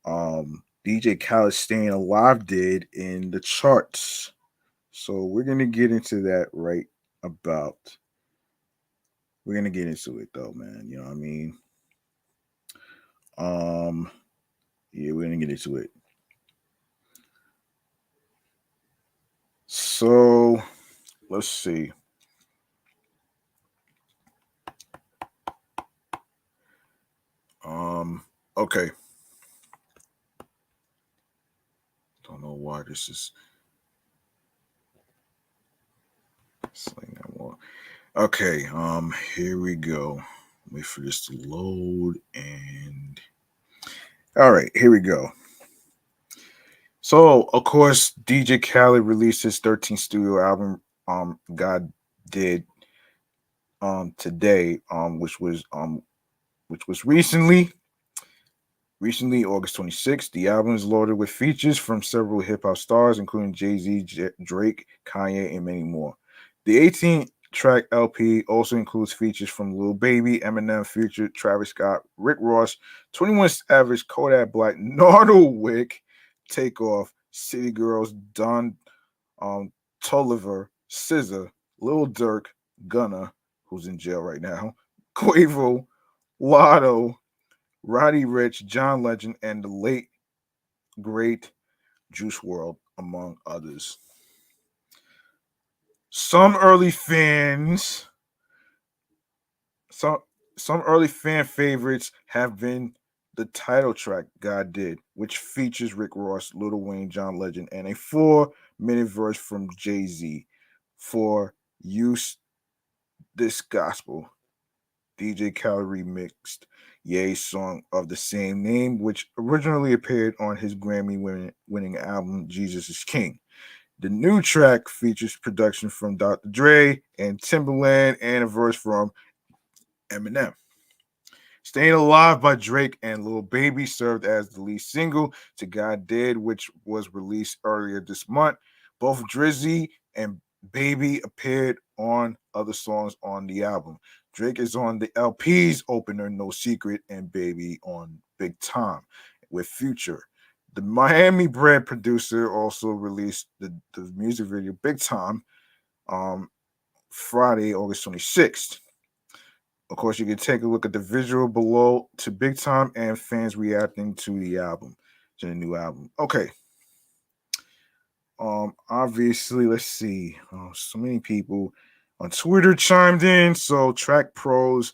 DJ Khaled Staying Alive did in the charts. So we're gonna get into that right about we're gonna get into it though, man. You know what I mean? Um yeah, we're gonna get into it. So let's see. Um, okay. Don't know why this is saying that more. Okay, here we go. Wait for this to load and All right, here we go. So, of course, DJ Khaled released his 13th studio album, God Did, today, which was recently August 26th. The album is loaded with features from several hip hop stars, including Jay-Z, Drake, Kanye, and many more. The 18-track LP also includes features from Lil Baby, Eminem, Future, Travis Scott, Rick Ross, 21 Savage, Kodak Black, Nardo Wick, Takeoff, City Girls, Don Toliver, SZA, Lil Durk, Gunna, who's in jail right now, Quavo, Lotto, Roddy Rich, John Legend, and the late great Juice World, among others. Some early fans, some some early fan favorites have been the title track "God Did," which features Rick Ross, Lil Wayne, John Legend, and a 4-minute verse from Jay Z for "Use This Gospel." DJ Khaled remixed Ye's song of the same name, which originally appeared on his Grammy-winning album "Jesus Is King." The new track features production from Dr. Dre and Timbaland and a verse from Eminem. Staying Alive by Drake and Lil Baby served as the lead single to God Did, which was released earlier this month. Both Drizzy and Baby appeared on other songs on the album. Drake is on the LP's opener, No Secret, and Baby on Big Time with Future. The Miami bred producer also released the music video Big Time um, Friday, August 26th. Of course, you can take a look at the visual below to Big Time and fans reacting to the album, to the new album. Okay. Obviously, let's see. So many people on Twitter chimed in. So Track Pros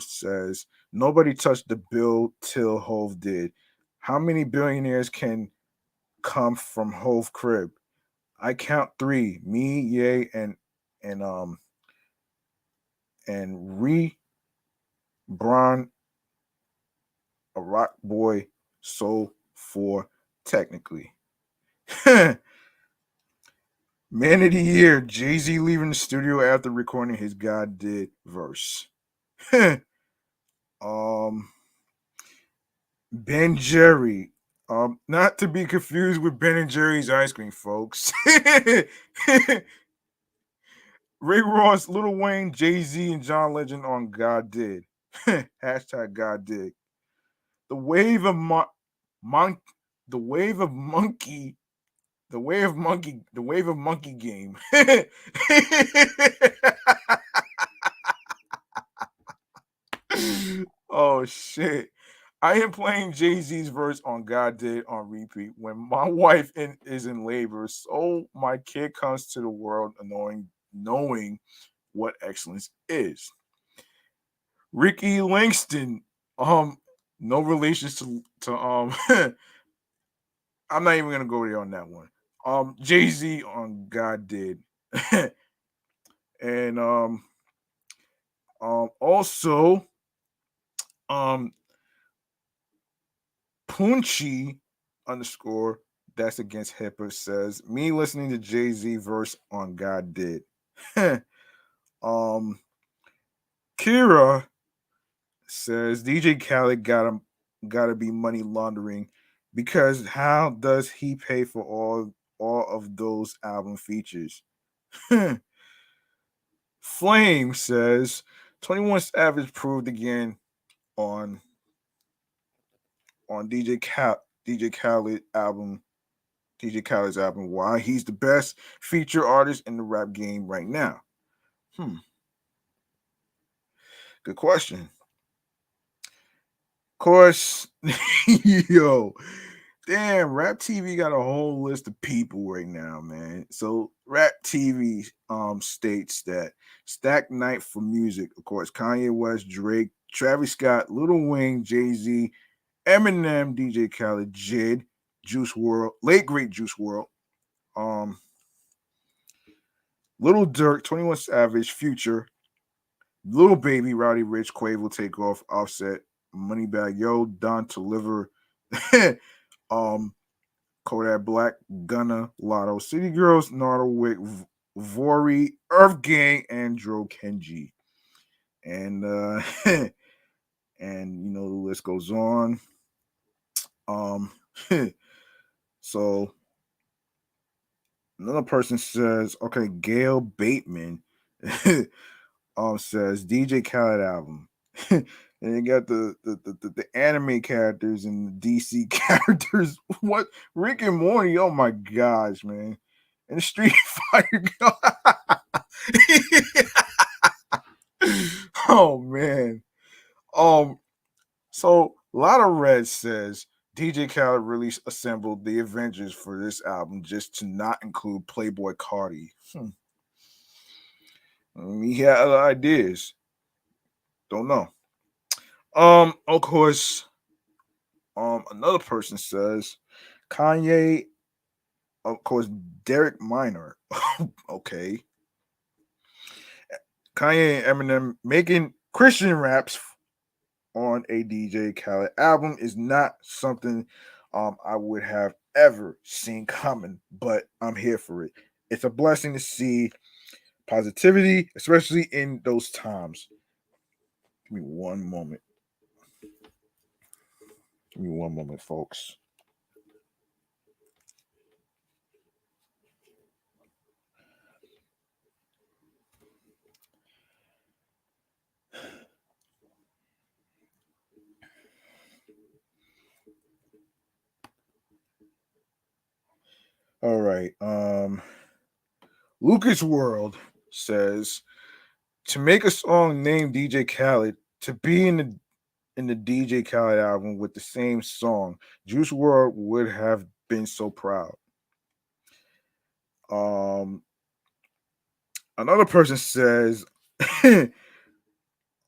says nobody touched the bill till Hove did. How many billionaires can come from Hove crib? I count three. Me, Ye, and and Re Bron, a rock boy, soul for technically. Man of the year, Jay-Z leaving the studio after recording his God Did verse. um Ben Jerry. Not to be confused with Ben and Jerry's ice cream, folks. Rick Ross, Lil Wayne, Jay-Z, and John Legend on God Did. Hashtag God Did. The wave of mon- the wave of monkey the wave of monkey game. Oh shit. I am playing Jay-Z's verse on God Did on repeat when my wife is in labor, so my kid comes to the world knowing what excellence is. Ricky Langston, no relations to I'm not even gonna go there on that one. Jay-Z on God Did. And also um Punchy underscore that's against HIPAA says me listening to Jay-Z verse on God Did. um Kira says DJ Khaled gotta be money laundering because how does he pay for all of those album features? Flame says 21 Savage proved again on on DJ Khaled album DJ Khaled's album why he's the best feature artist in the rap game right now. Good question. Of course, yo, damn, Rap TV got a whole list of people right now, man. So Rap TV states that Stack Night for Music, of course, Kanye West, Drake, Travis Scott, Lil Wayne, Jay-Z, Eminem, DJ Khaled, Jid, Juice World, late great Juice World, um, Little Durk, 21 Savage, Future, Little Baby, Roddy Rich, Quavo, Takeoff, Offset, Moneybag Yo, Don Toliver, Kodak Black, Gunna, Lotto, City Girls, Nardo Wick, Vori, Earth Gang, and Dro Kenji. And and the list goes on. Um so another person says, okay, Gail Bateman says DJ Khaled album. And you got the anime characters and the DC characters. What Rick and Morty? Oh my gosh, man! And Street Fighter. Oh man. So a lot of Red says DJ Khaled really assembled the Avengers for this album just to not include Playboy Cardi. He had other ideas. Don't know. Of course, another person says Kanye, of course, Derek Minor. Okay. Kanye and Eminem making Christian raps on a DJ Khaled album is not something I would have ever seen coming, but I'm here for it. It's a blessing to see positivity, especially in those times. Give me one moment. Give me one moment, folks. All right. Lucas World says to make a song named DJ Khaled to be in the DJ Khaled album with the same song, Juice World would have been so proud. Another person says,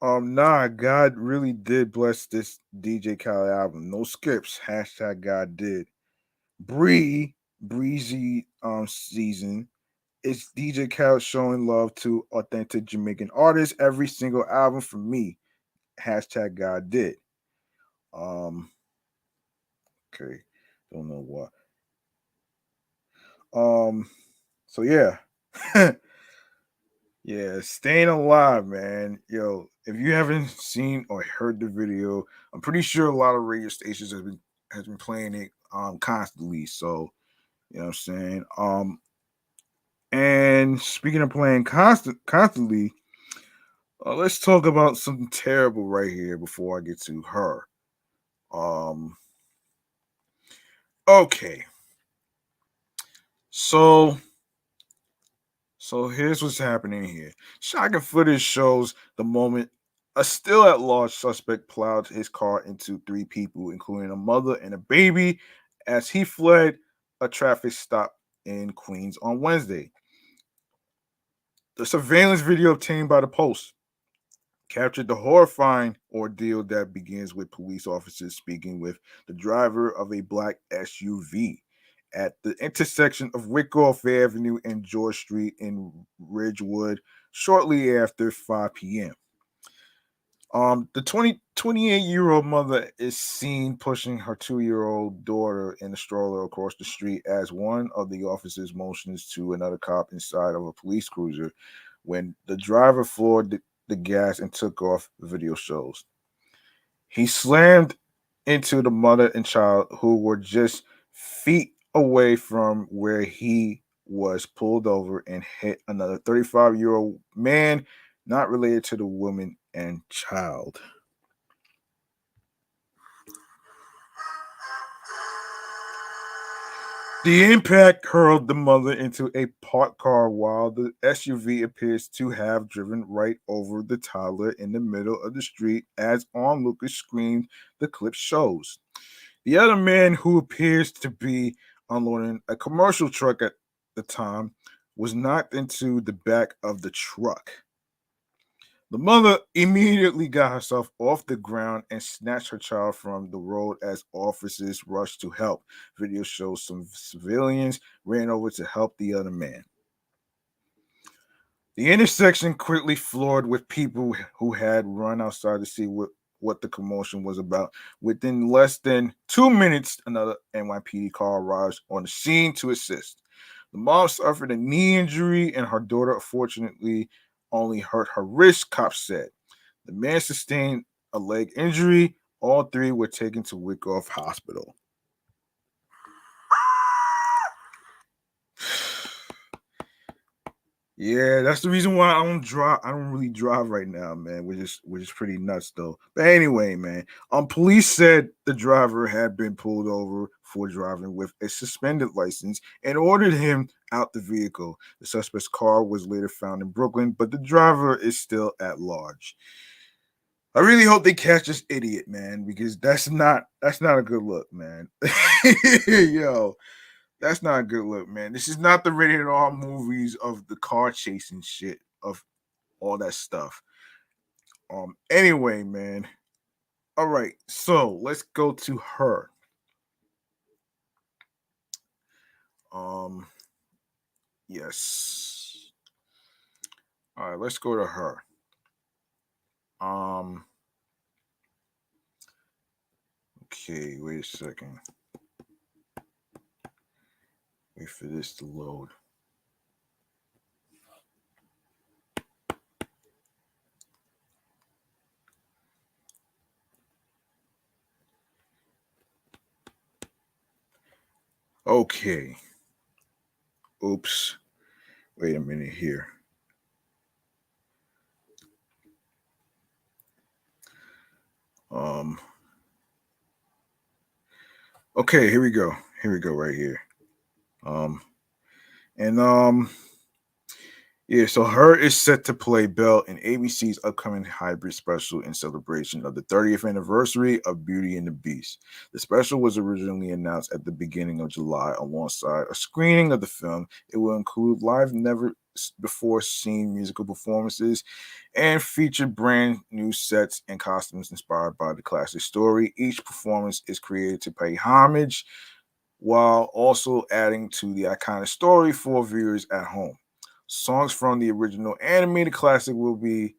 nah, God really did bless this DJ Khaled album. No skips. Hashtag God did. Breezy season. It's DJ Khaled showing love to authentic Jamaican artists. Every single album for me. Hashtag God did. Okay. Don't know what. So yeah. Yeah, Staying Alive, man. Yo, if you haven't seen or heard the video, I'm pretty sure a lot of radio stations has been playing it constantly. So, you know what I'm saying? And speaking of playing constantly, let's talk about something terrible right here before I get to her. Okay. So here's what's happening here. Shocking footage shows the moment a still at large suspect plowed his car into three people, including a mother and a baby, as he fled a traffic stop in Queens on Wednesday. The surveillance video obtained by the Post captured the horrifying ordeal that begins with police officers speaking with the driver of a black SUV at the intersection of Wyckoff Avenue and George Street in Ridgewood shortly after 5 p.m. The 28-year-old mother is seen pushing her 2-year-old daughter in a stroller across the street as one of the officers motions to another cop inside of a police cruiser when the driver floored the gas and took off, the video shows. He slammed into the mother and child who were just feet away from where he was pulled over and hit another 35-year-old man not related to the woman and child. The impact hurled the mother into a parked car while the SUV appears to have driven right over the toddler in the middle of the street, as onlookers screamed, the clip shows. The other man, who appears to be unloading a commercial truck at the time, was knocked into the back of the truck. The mother immediately got herself off the ground and snatched her child from the road as officers rushed to help. Video shows some civilians ran over to help the other man. The intersection quickly floored with people who had run outside to see what what the commotion was about. Within less than 2 minutes, another NYPD car arrives on the scene to assist. The mom suffered a knee injury, and her daughter, fortunately, only hurt her wrist, cops said. The man sustained a leg injury. All three were taken to Wyckoff Hospital. Yeah, that's the reason why I don't drive. I don't really drive right now, man. Which is pretty nuts, though. But anyway, man, police said the driver had been pulled over for driving with a suspended license and ordered him out the vehicle. The suspect's car was later found in Brooklyn, but the driver is still at large. I really hope they catch this idiot, man, because that's not a good look, man. Yo. That's not a good look, man. This is not the rated R movies of the car chasing shit, of all that stuff. Anyway, man. All right, so let's go to H.E.R. Yes. All right, let's go to H.E.R. Okay, wait a second. Wait for this to load. Okay. Oops. Wait a minute here. Okay, here we go. Here we go right here. Yeah, so H.E.R. is set to play Belle in ABC's upcoming hybrid special in celebration of the 30th anniversary of Beauty and the Beast. The special was originally announced at the beginning of July alongside a screening of the film. It will include live, never before seen musical performances and feature brand new sets and costumes inspired by the classic story. Each performance is created to pay homage while also adding to the iconic story for viewers at home. Songs from the original animated classic will be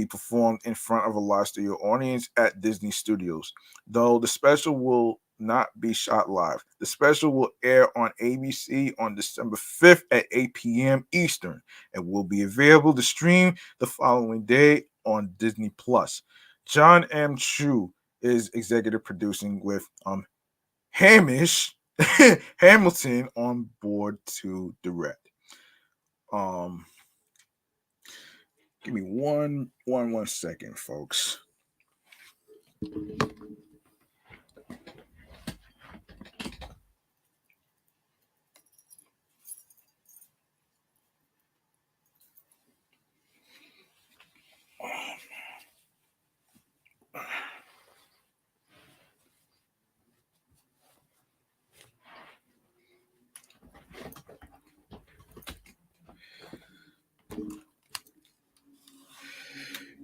performed in front of a live studio audience at Disney Studios. Though the special will not be shot live. The special will air on ABC on December 5th at 8 p.m. Eastern and will be available to stream the following day on Disney Plus. John M. Chu is executive producing with Hamish Hamilton on board to direct. Give me one second, folks.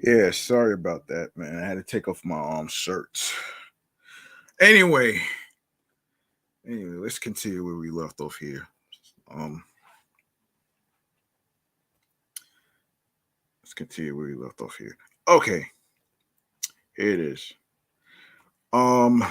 Yeah, sorry about that, man. I had to take off my shirts. Anyway, let's continue where we left off here. Let's continue where we left off here. Okay, here it is. H.E.R.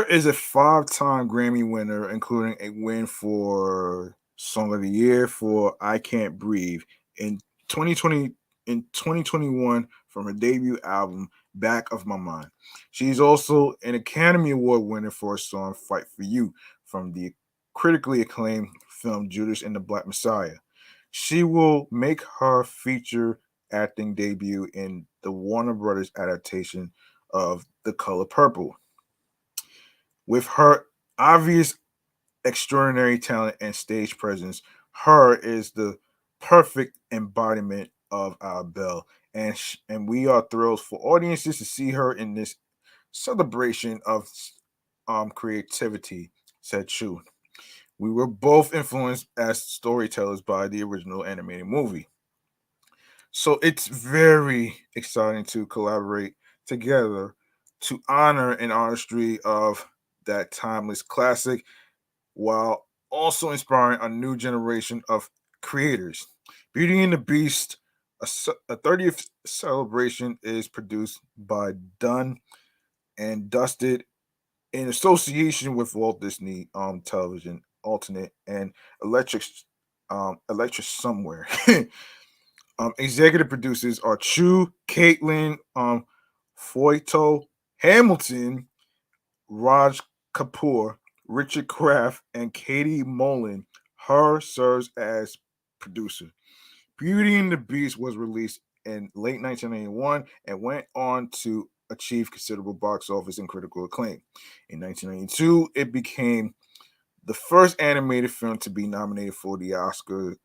is a 5-time Grammy winner, including a win for Song of the Year for "I Can't Breathe" in 2021 from her debut album "Back of My Mind." She's also an Academy Award winner for her song "Fight for You" from the critically acclaimed film Judas and the Black Messiah. She will make her feature acting debut in the Warner Brothers adaptation of The Color Purple. With her obvious extraordinary talent and stage presence, H.E.R. is the perfect embodiment of our Belle, and we are thrilled for audiences to see her in this celebration of creativity, said Chu. We were both influenced as storytellers by the original animated movie. So it's very exciting to collaborate together to honor an artistry of that timeless classic while also inspiring a new generation of creators. Beauty and the Beast A 30th celebration is produced by Dun and Dusted in association with Walt Disney Television Alternate and Electric Electric Somewhere. Executive producers are Chu, Caitlin, Foyto, Hamilton, Raj Kapoor, Richard Kraft, and Katie Mullen. H.E.R serves as producer. Beauty and the Beast was released in late 1991 and went on to achieve considerable box office and critical acclaim. In 1992, it became the first animated film to be nominated for the Oscar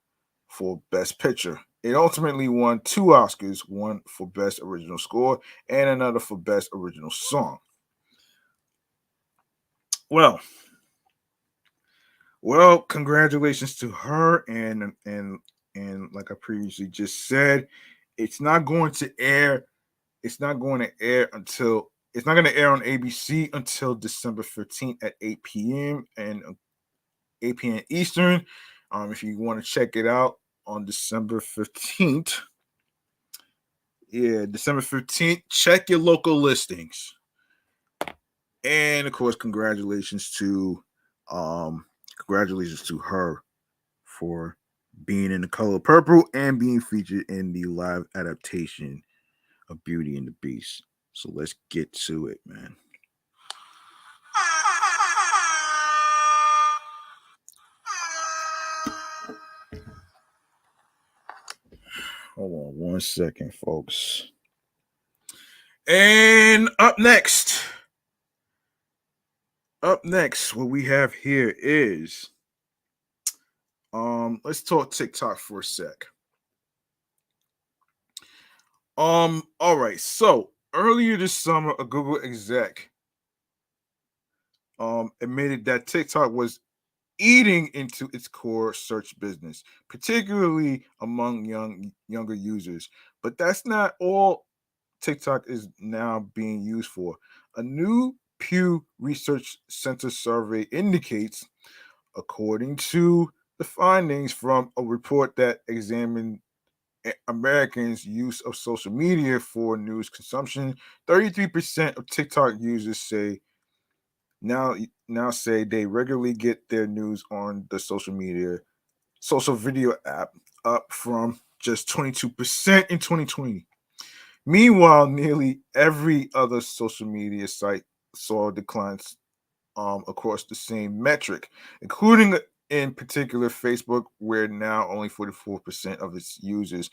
for Best Picture. It ultimately won 2 Oscars, one for Best Original Score and another for Best Original Song. Well, congratulations to her, and like I previously just said, it's not going to air. It's not going to air until it's not going to air on ABC until December 15th at 8 p.m. and 8 p.m. Eastern. If you want to check it out on December 15th, December 15th, check your local listings. And of course, congratulations to her for being in The Color Purple and being featured in the live adaptation of Beauty and the Beast. So let's get to it, man. Hold on 1 second, folks. And up next, what we have here is let's talk TikTok for a sec. All right. So earlier this summer, a Google exec admitted that TikTok was eating into its core search business, particularly among younger users. But that's not all TikTok is now being used for. A new Pew Research Center survey indicates, according to the findings from a report that examined Americans' use of social media for news consumption, 33% of TikTok users now say they regularly get their news on the social video app, up from just 22% in 2020. Meanwhile, nearly every other social media site saw declines across the same metric, including in particular Facebook, where now only 44% of its users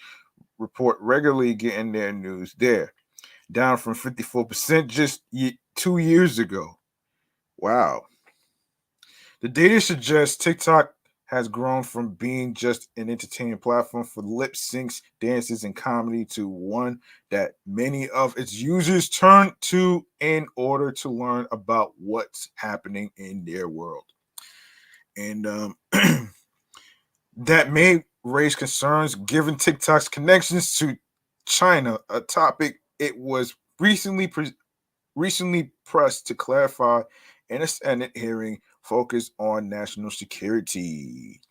report regularly getting their news there, down from 54% just 2 years ago. Wow. The data suggests TikTok has grown from being just an entertainment platform for lip syncs, dances, and comedy to one that many of its users turn to in order to learn about what's happening in their world. And that may raise concerns given TikTok's connections to China, a topic it was recently pressed to clarify in a Senate hearing focused on national security.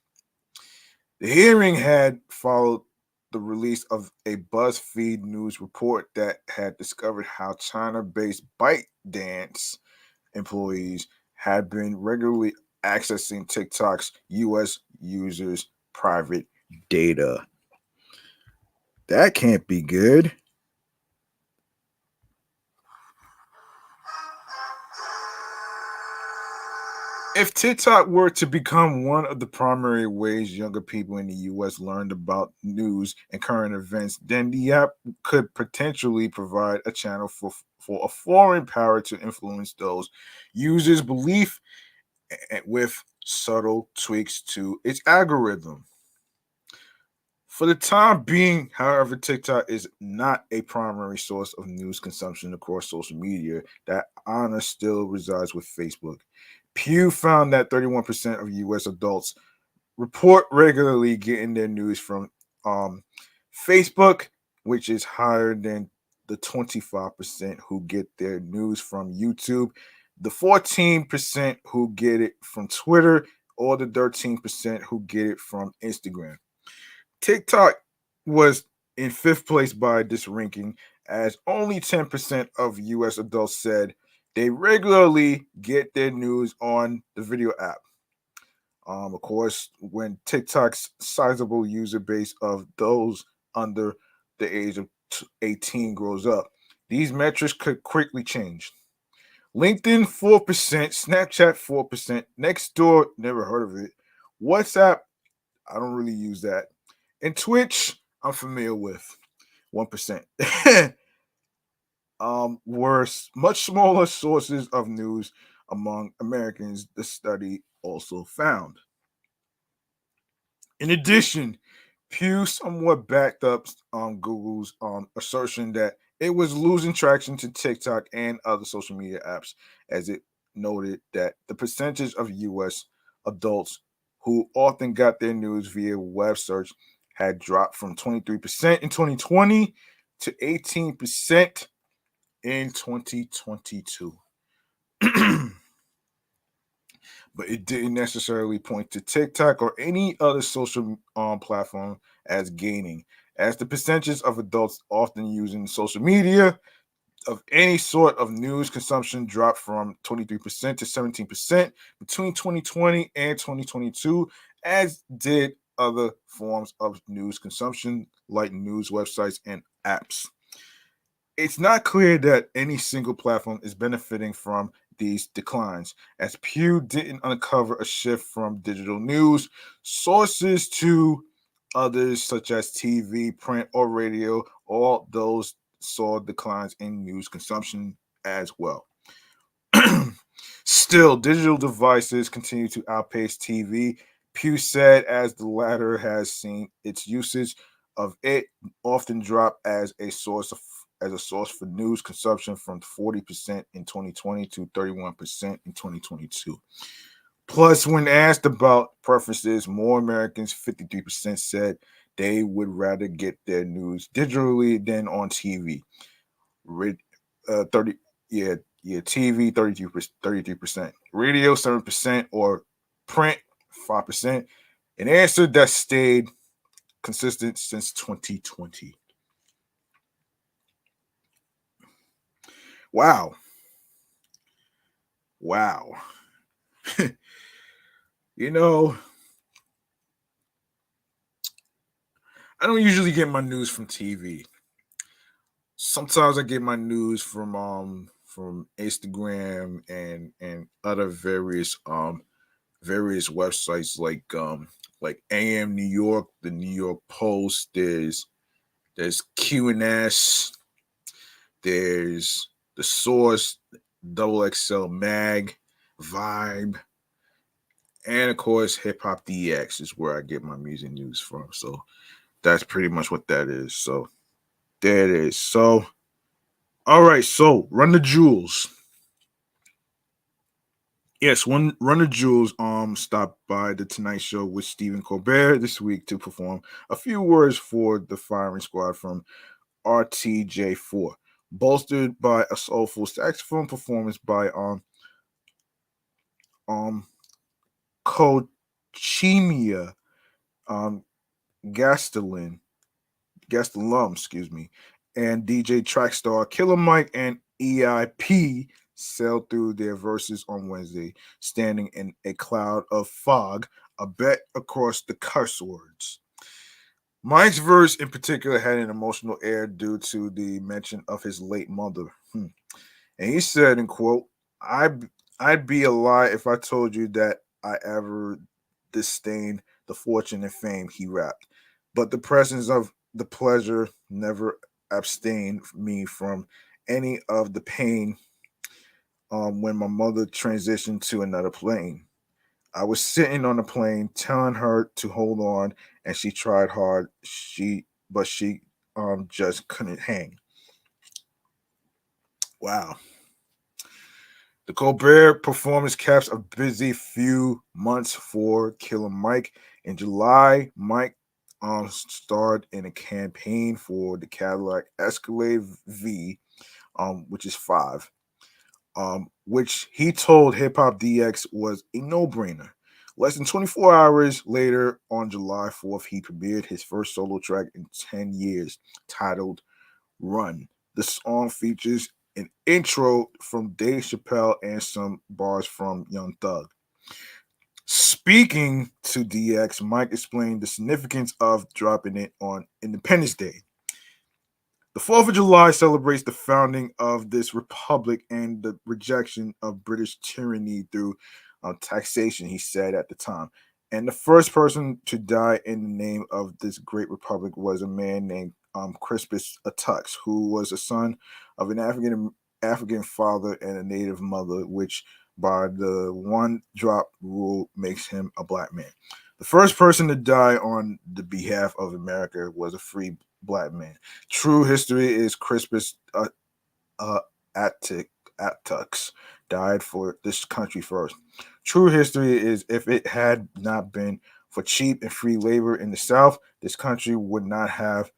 The hearing had followed the release of a BuzzFeed News report that had discovered how China-based ByteDance employees had been regularly accessing TikTok's U.S. users' private data. That can't be good. If TikTok were to become one of the primary ways younger people in the US learned about news and current events, then the app could potentially provide a channel for a foreign power to influence those users' belief with subtle tweaks to its algorithm. For the time being, however, TikTok is not a primary source of news consumption across social media. That honor still resides with Facebook. Pew found that 31% of U.S. adults report regularly getting their news from Facebook, which is higher than the 25% who get their news from YouTube, the 14% who get it from Twitter, or the 13% who get it from Instagram. TikTok was in fifth place by this ranking, as only 10% of US adults said they regularly get their news on the video app. Of course, when TikTok's sizable user base of those under the age of 18 grows up, these metrics could quickly change. LinkedIn 4%, Snapchat 4%, Nextdoor, never heard of it. WhatsApp, I don't really use that. And Twitch, I'm familiar with 1%. Were much smaller sources of news among Americans, the study also found. In addition, Pew somewhat backed up Google's assertion that it was losing traction to TikTok and other social media apps, as it noted that the percentage of US adults who often got their news via web search had dropped from 23% in 2020 to 18% in 2022. But it didn't necessarily point to TikTok or any other social platform as gaining, as the percentage of adults often using social media of any sort of news consumption dropped from 23% to 17% between 2020 and 2022, as did other forms of news consumption like news websites and apps. It's not clear that any single platform is benefiting from these declines, as Pew didn't uncover a shift from digital news sources to others such as TV, print, or radio. All those saw declines in news consumption as well. Still, digital devices continue to outpace TV, Pew said, as the latter has seen its usage of it often drop as a source for news consumption from 40% in 2020 to 31% in 2022. Plus, when asked about preferences, more Americans, 53%, said they would rather get their news digitally than on TV. 30, TV 33%, radio 7%, or print 5%. An answer that stayed consistent since 2020. Wow. You know, I don't usually get my news from TV. Sometimes I get my news from Instagram and other various websites like AM New York, the New York Post. There's QNS. There's the Source, Double XL Mag, Vibe, and of course Hip Hop DX is where I get my music news from. So that's pretty much what that is. So there it is. So all right, so Run the Jewels. Yes, Run the Jewels stopped by the Tonight Show with Stephen Colbert this week to perform a few words for the firing squad from RTJ4, bolstered by a soulful saxophone performance by um Cochimia um Gastelum, excuse me, and DJ Trackstar Killer Mike and EIP sailed through their verses on Wednesday, standing in a cloud of fog, a bet across the curse words. Mike's verse in particular had an emotional air due to the mention of his late mother. And he said, in quote, I'd be a lie if I told you that I ever disdained the fortune and fame, he rapped. But the presence of the pleasure never abstained me from any of the pain when my mother transitioned to another plane. I was sitting on the plane telling her to hold on, and she tried hard. She just couldn't hang. Wow. The Colbert performance caps a busy few months for Killer Mike. In July, Mike starred in a campaign for the Cadillac Escalade V, which is 5, which he told Hip Hop DX was a no-brainer. Less than 24 hours later, on July 4th, he premiered his first solo track in 10 years, titled Run. The song features an intro from Dave Chappelle and some bars from Young Thug. Speaking to DX, Mike explained the significance of dropping it on Independence Day. The 4th of July celebrates the founding of this republic and the rejection of British tyranny through taxation, he said at the time. And the first person to die in the name of this great republic was a man named Crispus Attucks, who was a son of an African father and a native mother, which by the one drop rule makes him a black man. The first person to die on the behalf of America was a free black man. True history is Crispus Attucks died for this country first. True history is if it had not been for cheap and free labor in the South, this country would not have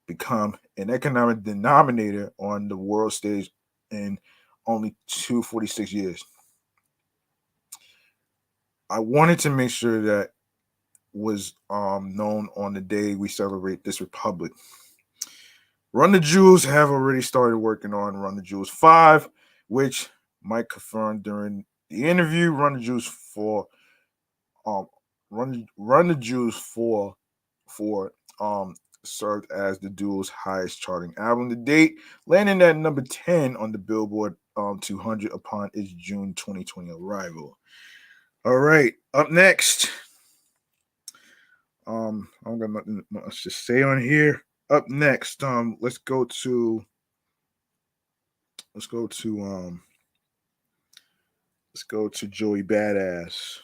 become an economic denominator on the world stage in only 246 years. I wanted to make sure that was known on the day we celebrate this republic. Run the Jewels have already started working on Run the Jewels 5, which Mike confirmed during the interview. Run the Jewels 4 Run the Jewels 4 served as the duo's highest charting album to date, landing at number 10 on the Billboard 200 upon its June 2020 arrival. All right, up next. I'm gonna nothing much to say on here. Up next, let's go to Joey Badass.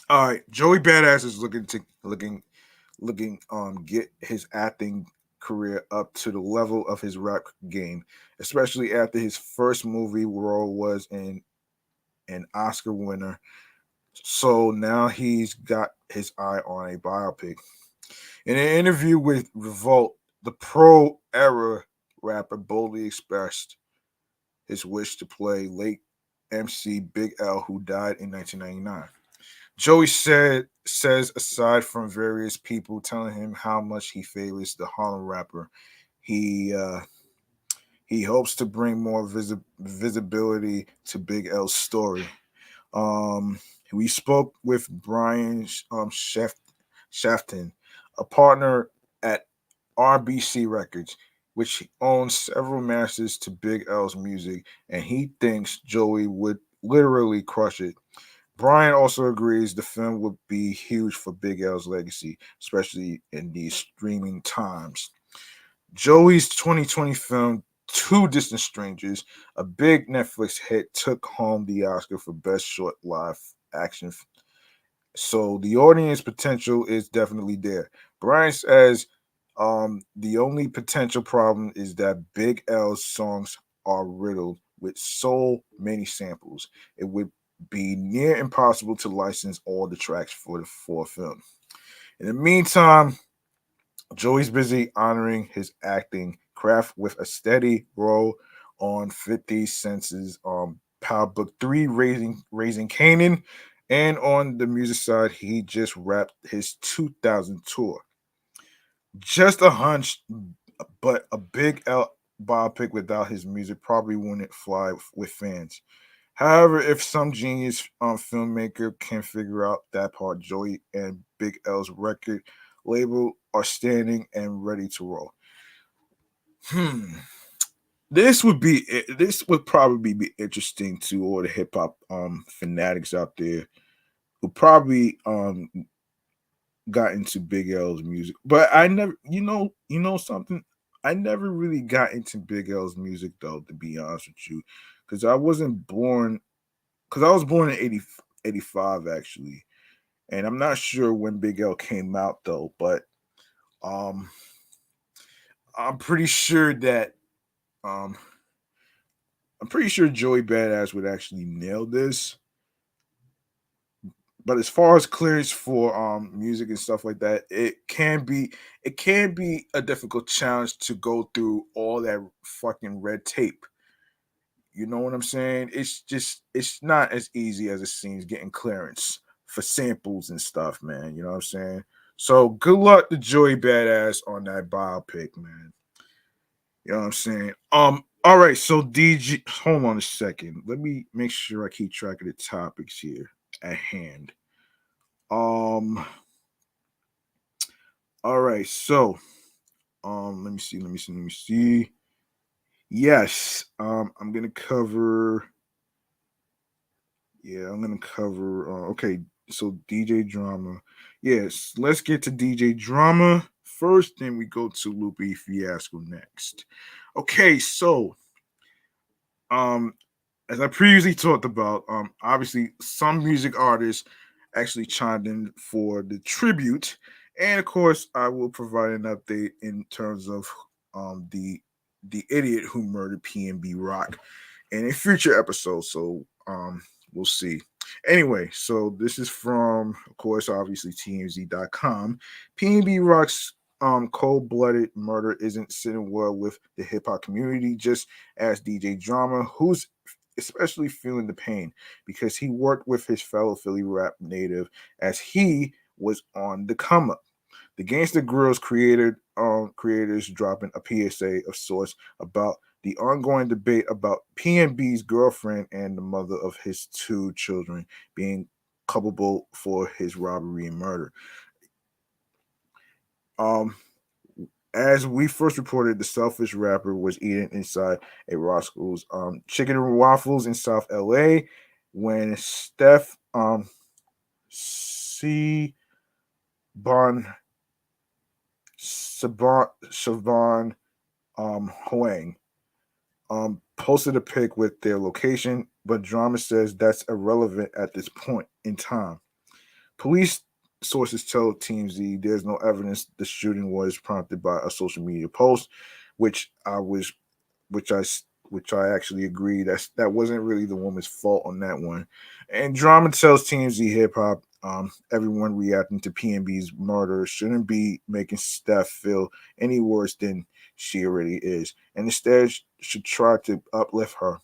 All right, Joey Badass is looking get his acting career up to the level of his rap game, especially after his first movie role was in an Oscar winner. So now he's got his eye on a biopic. In an interview with Revolt, the pro era rapper boldly expressed his wish to play late MC Big L, who died in 1999. Joey says aside from various people telling him how much he favors the Harlem rapper, he hopes to bring more visibility to Big L's story. We spoke with Brian Shafton, a partner at RBC Records, which owns several masters to Big L's music, and he thinks Joey would literally crush it. Brian also agrees the film would be huge for Big L's legacy, especially in these streaming times. Joey's 2020 film, Two Distant Strangers, a big Netflix hit, took home the Oscar for Best Short Live Action. So the audience potential is definitely there. Brian says the only potential problem is that Big L's songs are riddled with so many samples. It would be near impossible to license all the tracks for the film. In the meantime, Joey's busy honoring his acting craft with a steady role on 50 Cent's Power Book 3, Raising Kanan, and on the music side, he just wrapped his 2000 tour. Just a hunch, but a Big L biopic without his music probably wouldn't fly with fans. However, if some genius filmmaker can figure out that part, Joey and Big L's record label are standing and ready to roll. This would probably be interesting to all the hip hop fanatics out there who probably got into Big L's music. But I never, you know something. I never really got into Big L's music though, to be honest with you, because I wasn't born. Because I was born in 85 actually, and I'm not sure when Big L came out though, but I'm pretty sure that um, I'm pretty sure Joey Badass would actually nail this. But as far as clearance for music and stuff like that, it can be a difficult challenge to go through all that fucking red tape. You know what I'm saying? It's not as easy as it seems getting clearance for samples and stuff, man. You know what I'm saying? So good luck to Joey Badass on that biopic, man. You know what I'm saying? All right, so DG, hold on a second. Let me make sure I keep track of the topics here at hand. All right, so let me see. Yes, I'm gonna cover. Yeah, I'm gonna cover. Okay, so DJ Drama. Yes, let's get to DJ Drama first. Then we go to Lupe Fiasco next. Okay, so um, as I previously talked about, obviously some music artists actually chimed in for the tribute, and of course, I will provide an update in terms of the idiot who murdered PNB Rock in a future episode. So we'll see. Anyway, so this is from, of course, obviously TMZ.com. PNB Rock's cold-blooded murder isn't sitting well with the hip-hop community, just as DJ Drama, who's especially feeling the pain because he worked with his fellow Philly rap native as he was on the come up. The Gangsta Grill's creators dropping a PSA of sorts about the ongoing debate about PNB's girlfriend and the mother of his two children being culpable for his robbery and murder. As we first reported, the selfish rapper was eating inside a Roscoe's chicken and waffles in South LA when Steph C. Bon Siobhan Huang posted a pic with their location, but Drama says that's irrelevant at this point in time. Police sources tell TMZ there's no evidence the shooting was prompted by a social media post, which I was, which I, which I actually agree that wasn't really the woman's fault on that one. And Drama tells TMZ Hip Hop, everyone reacting to PNB's murder shouldn't be making Steph feel any worse than she already is, and instead should try to uplift her.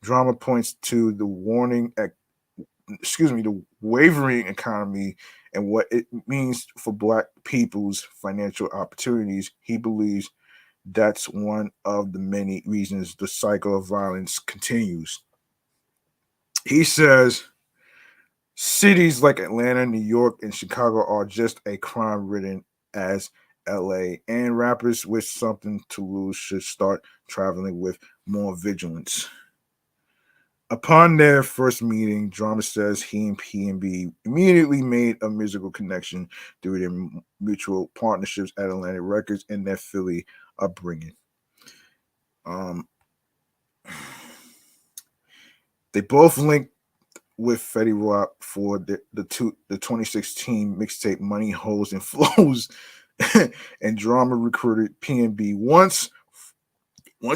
Drama points to the the wavering economy and what it means for Black people's financial opportunities. He believes that's one of the many reasons the cycle of violence continues. He says cities like Atlanta, New York, and Chicago are just as crime ridden as LA, and rappers with something to lose should start traveling with more vigilance. Upon their first meeting, Drama says he and PNB immediately made a musical connection through their mutual partnerships at Atlantic Records and their Philly upbringing. They both linked with Fetty Wap for the 2016 mixtape Money, Hoes, and Flows, and Drama recruited PNB once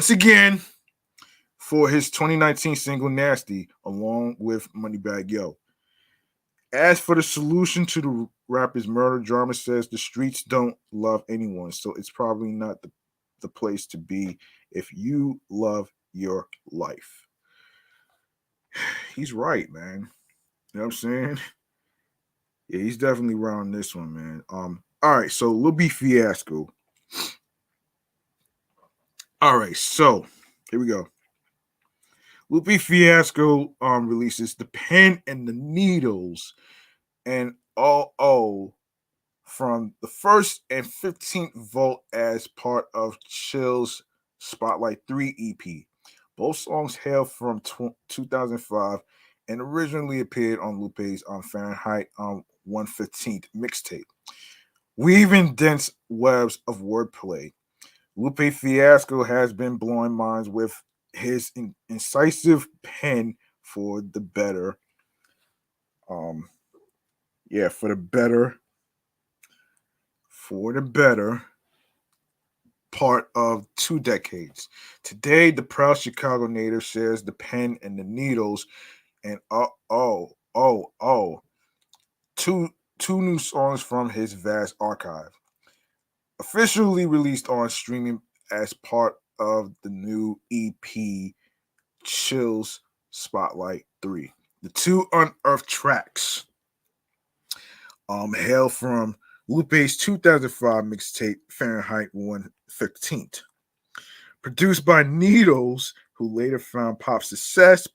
again for his 2019 single Nasty, along with Moneybagg Yo. As for the solution to the rapper's murder, Drama says the streets don't love anyone, so it's probably not the place to be if you love your life. He's right, man. You know what I'm saying? Yeah, he's definitely right on this one, man. All right, so Lupe Fiasco. All right, so here we go. Lupe Fiasco releases The Pen and the Needles and from the 1st and 15th Vault as part of Chill's Spotlight 3 EP. Both songs hail from 2005 and originally appeared on Lupe's Fahrenheit 115th mixtape. Weaving dense webs of wordplay, Lupe Fiasco has been blowing minds with his incisive pen for the better. For the better part of 2 decades. Today, the proud Chicago native shares The Pen and the Needles, and two new songs from his vast archive, officially released on streaming as part of the new EP Chills Spotlight 3. The two unearthed tracks hail from Lupe's 2005 mixtape Fahrenheit 113th. Produced by Needles, who later found pop success,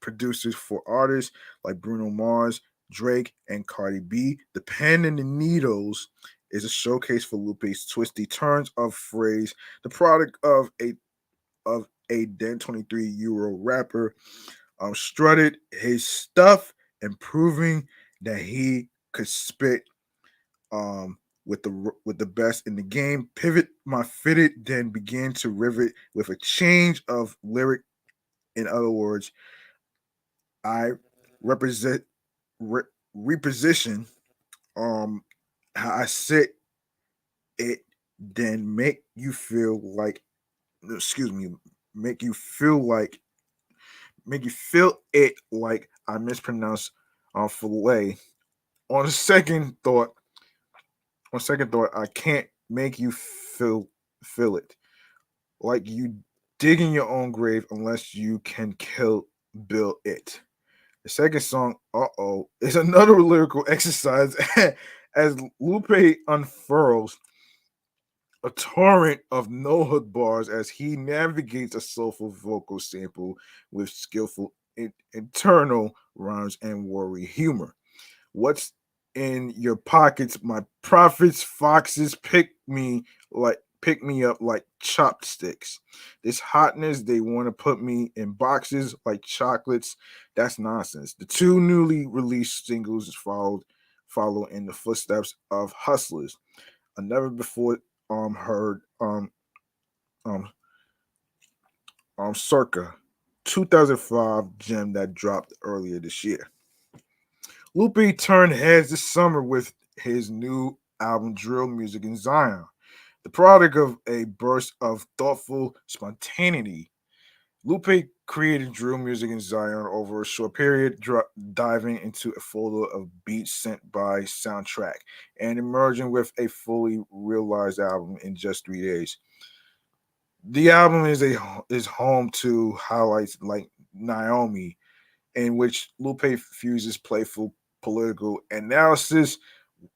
producers for artists like Bruno Mars, Drake, and Cardi B. The Pen and the Needles is a showcase for Lupe's twisty turns of phrase, the product of a then 23-year-old rapper strutted his stuff and proving that he could spit with the best in the game. Pivot my fitted, then began to rivet with a change of lyric. In other words, I reposition how I sit it, then excuse me, make you feel like make you feel it like I mispronounced fillet. On second thought, I can't make you feel it like you digging your own grave unless you can kill Bill it. The second song, Uh-Oh, is another lyrical exercise as Lupe unfurls a torrent of no hook bars as he navigates a soulful vocal sample with skillful internal rhymes and worry humor. What's in your pockets? My prophets, foxes pick me up like chopsticks. This hotness, they want to put me in boxes like chocolates. That's nonsense. The two newly released singles follow in the footsteps of Hustlers, a never before heard um circa 2005 gem that dropped earlier this year. Lupe turned heads this summer with his new album Drill Music in Zion, the product of a burst of thoughtful spontaneity. Lupe created drill music in Zion over a short period, diving into a folder of beats sent by Soundtrack and emerging with a fully realized album in just 3 days. The album is home to highlights like Naomi, in which Lupe fuses playful political analysis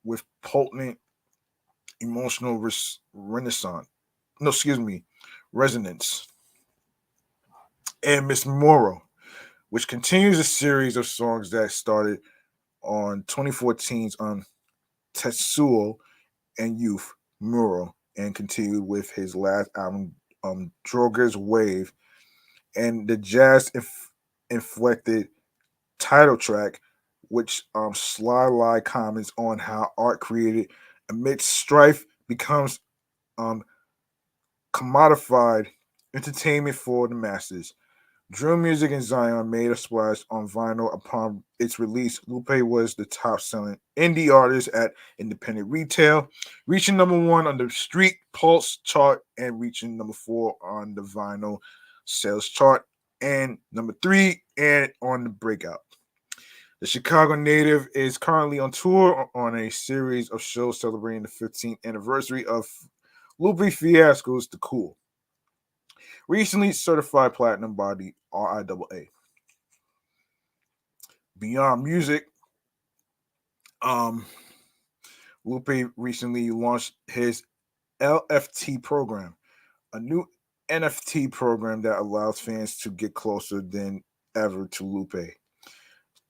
with potent emotional renaissance. No, excuse me, resonance. And Miss Moro, which continues a series of songs that started on 2014's on Tetsuo and Youth Muro and continued with his last album, Droger's Wave, and the jazz inflected title track, which Sly Lie comments on how art created amidst strife becomes um, commodified entertainment for the masses. Drill music in Zion made a splash on vinyl upon its release. Lupe was the top selling indie artist at independent retail, reaching number one on the Street Pulse chart and reaching number four on the vinyl sales chart and number three and on the breakout. The Chicago native is currently on tour on a series of shows celebrating the 15th anniversary of Lupe Fiasco's The Cool, recently certified platinum by the RIAA. Beyond Music, Lupe recently launched his LFT program, a new NFT program that allows fans to get closer than ever to Lupe.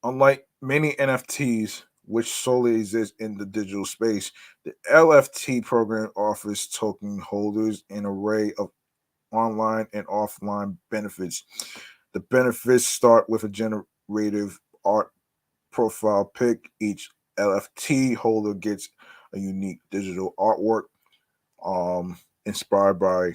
Unlike many NFTs, which solely exist in the digital space, the LFT program offers token holders an array of online and offline benefits. The benefits start with a generative art profile pic. Each LFT holder gets a unique digital artwork inspired by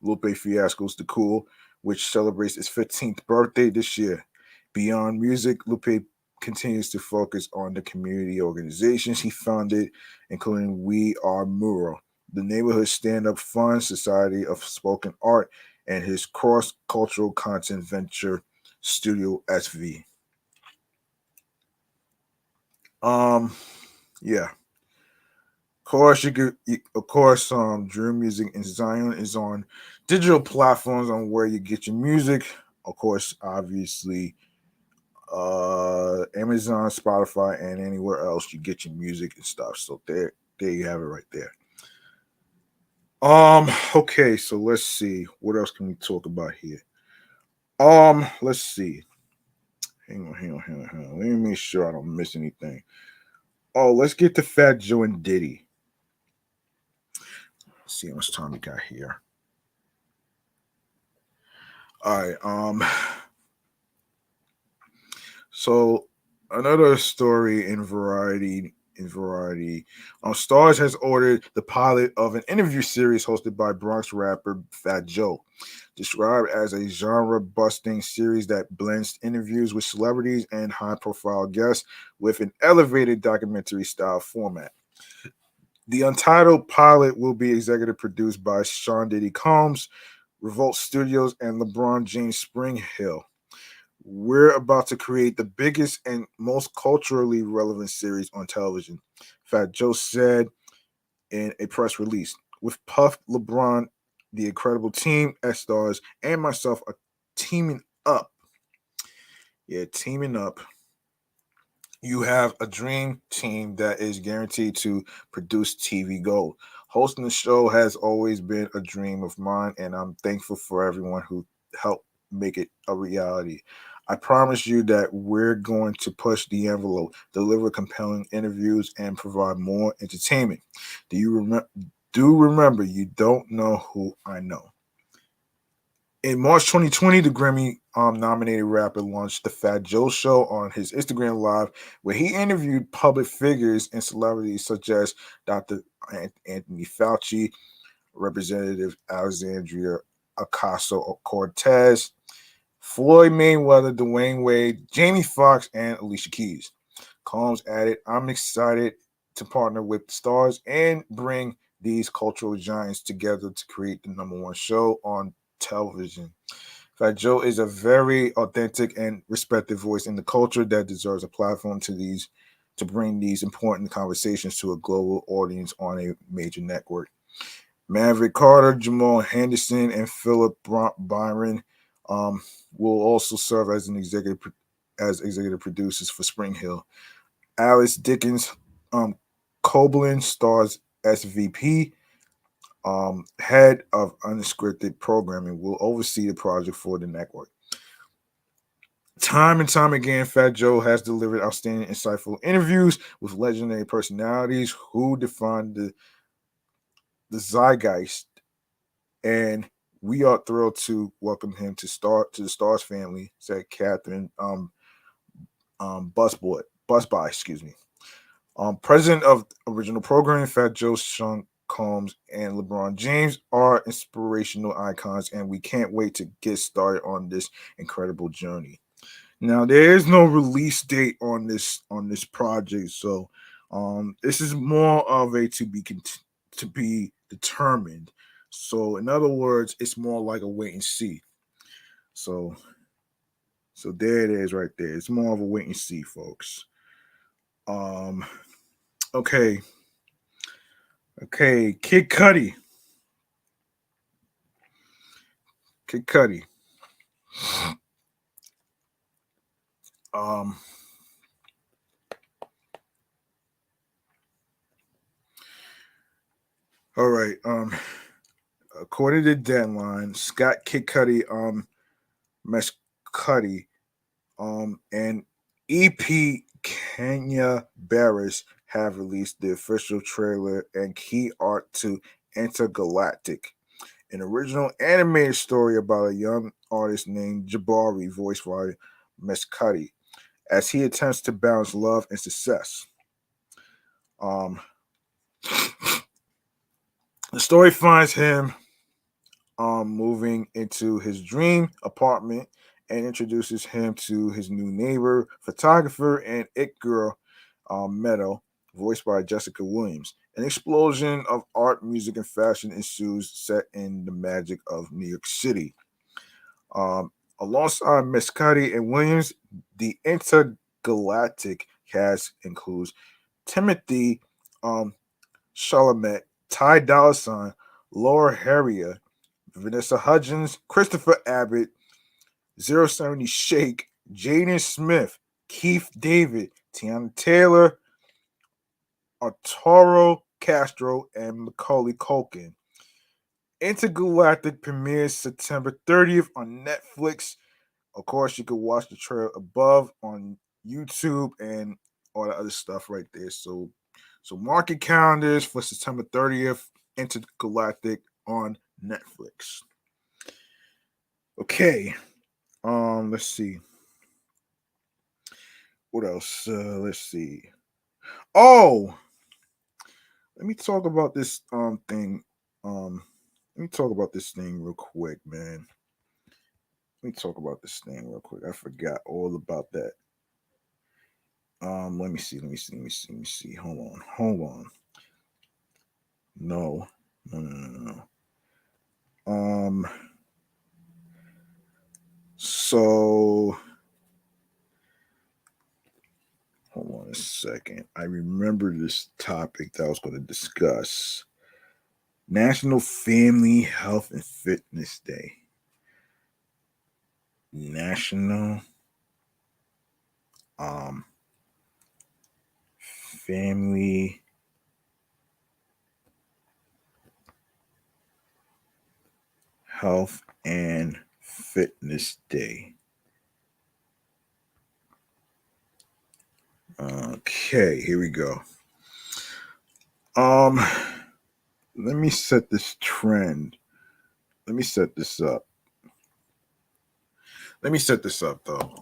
Lupe Fiasco's The Cool, which celebrates its 15th birthday this year. Beyond Music, Lupe continues to focus on the community organizations he founded, including We Are Mural, the Neighborhood Stand-Up Fund Society of Spoken Art, and his cross-cultural content venture, Studio SV. Yeah. Of course, Dream Music in Zion is on digital platforms on where you get your music. of course, obviously, Amazon, Spotify, and anywhere else you get your music and stuff. So there you have it right there. Okay, so let's see. What else can we talk about here? Let's see. Hang on. Let me make sure I don't miss anything. Oh, let's get to Fat Joe and Diddy. Let's see how much time we got here. All right. So another story in Variety. Stars has ordered the pilot of an interview series hosted by Bronx rapper Fat Joe, described as a genre-busting series that blends interviews with celebrities and high-profile guests with an elevated documentary-style format. The untitled pilot will be executive produced by Sean Diddy Combs, Revolt Studios, and LeBron James Spring Hill. We're about to create the biggest and most culturally relevant series on television, Fat Joe said in a press release. With Puff, LeBron, the incredible team, S Stars, and myself are teaming up. Yeah, teaming up. You have a dream team that is guaranteed to produce TV gold. Hosting the show has always been a dream of mine, and I'm thankful for everyone who helped make it a reality. I promise you that we're going to push the envelope, deliver compelling interviews, and provide more entertainment. Do remember you don't know who I know. In March 2020, the Grammy nominated rapper launched the Fat Joe Show on his Instagram Live, where he interviewed public figures and celebrities such as Dr. Anthony Fauci, Representative Alexandria Ocasio-Cortez, Floyd Mayweather, Dwayne Wade, Jamie Foxx, and Alicia Keys. Combs added, I'm excited to partner with stars and bring these cultural giants together to create the number one show on television. Fat Joe is a very authentic and respected voice in the culture that deserves a platform to bring these important conversations to a global audience on a major network. Maverick Carter, Jamal Henderson, and Philip Byron will also serve as executive producers for Spring Hill. Alice Dickens Coblin stars SVP, head of unscripted programming, will oversee the project for the network. Time and time again, Fat Joe has delivered outstanding, insightful interviews with legendary personalities who define the zeitgeist, and we are thrilled to welcome him to the Stars family, said Catherine Busby, excuse me. President of original programming, Fat Joe, Sean Combs, and LeBron James are inspirational icons, and we can't wait to get started on this incredible journey. Now, there is no release date on this project, so this is more of a to be determined. So, in other words, it's more like a wait and see. So there it is, right there. It's more of a wait and see, folks. Okay. Kid Cudi. Um, all right. According to Deadline, Scott Kid Cudi, Mesh Cudi, and EP Kenya Barris have released the official trailer and key art to Intergalactic, an original animated story about a young artist named Jabari, voiced by Mesh Cudi, as he attempts to balance love and success. Um, the story finds him moving into his dream apartment and introduces him to his new neighbor, photographer, and it girl, Meadow, voiced by Jessica Williams. An explosion of art, music, and fashion ensues, set in the magic of New York City. Alongside Miss Cudi and Williams, the intergalactic cast includes Timothy Chalamet, Ty Dolla $ign, Laura Harrier, Vanessa Hudgens, Christopher Abbott, 070 Shake, Jaden Smith, Keith David, Tiana Taylor, Arturo Castro, and Macaulay Culkin. Intergalactic premieres September 30th on Netflix. Of course, you can watch the trailer above on YouTube and all the other stuff right there. So market calendars for September 30th, Intergalactic on Netflix. Okay. Let's see. What else? Let's see. Oh, let me talk about this thing. Let me talk about this thing real quick, man. Let me talk about this thing real quick. I forgot all about that. Let me see. Hold on. No. So hold on a second. I remember this topic that I was going to discuss. National Family Health and Fitness Day. National Family Health and Fitness Day. Okay, here we go. Let me set this trend. Let me set this up. Though.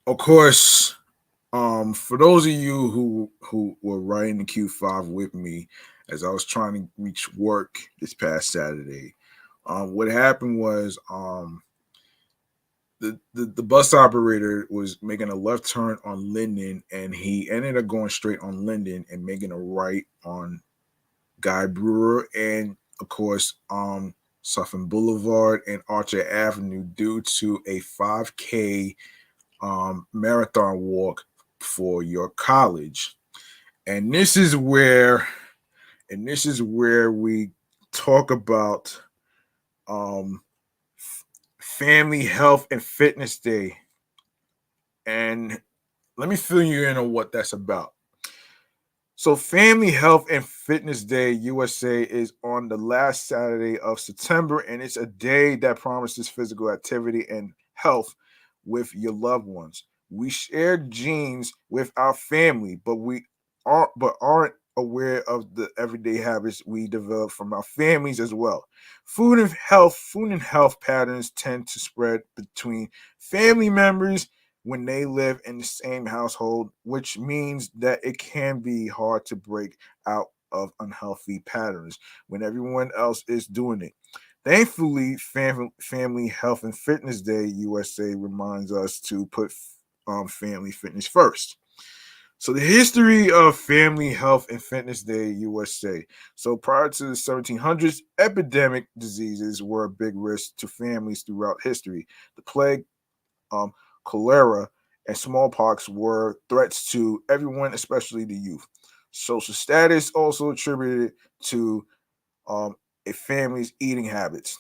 Of course, for those of you who were riding the Q5 with me as I was trying to reach work this past Saturday, what happened was the bus operator was making a left turn on Linden, and he ended up going straight on Linden and making a right on Guy Brewer and, of course, Suffolk Boulevard and Archer Avenue due to a 5K marathon walk for your college. And this is where we talk about Family Health and Fitness Day. And let me fill you in on what that's about. So Family Health and Fitness Day USA is on the last Saturday of September, and it's a day that promises physical activity and health with your loved ones. We share genes with our family, but aren't aware of the everyday habits we develop from our families as well. Food and health patterns tend to spread between family members when they live in the same household, which means that it can be hard to break out of unhealthy patterns when everyone else is doing it. Thankfully, Family Health and Fitness Day USA reminds us to put family fitness first. So the history of Family Health and Fitness Day USA. So prior to the 1700s, epidemic diseases were a big risk to families throughout history. The plague, cholera, and smallpox were threats to everyone, especially the youth. Social status also attributed to a family's eating habits.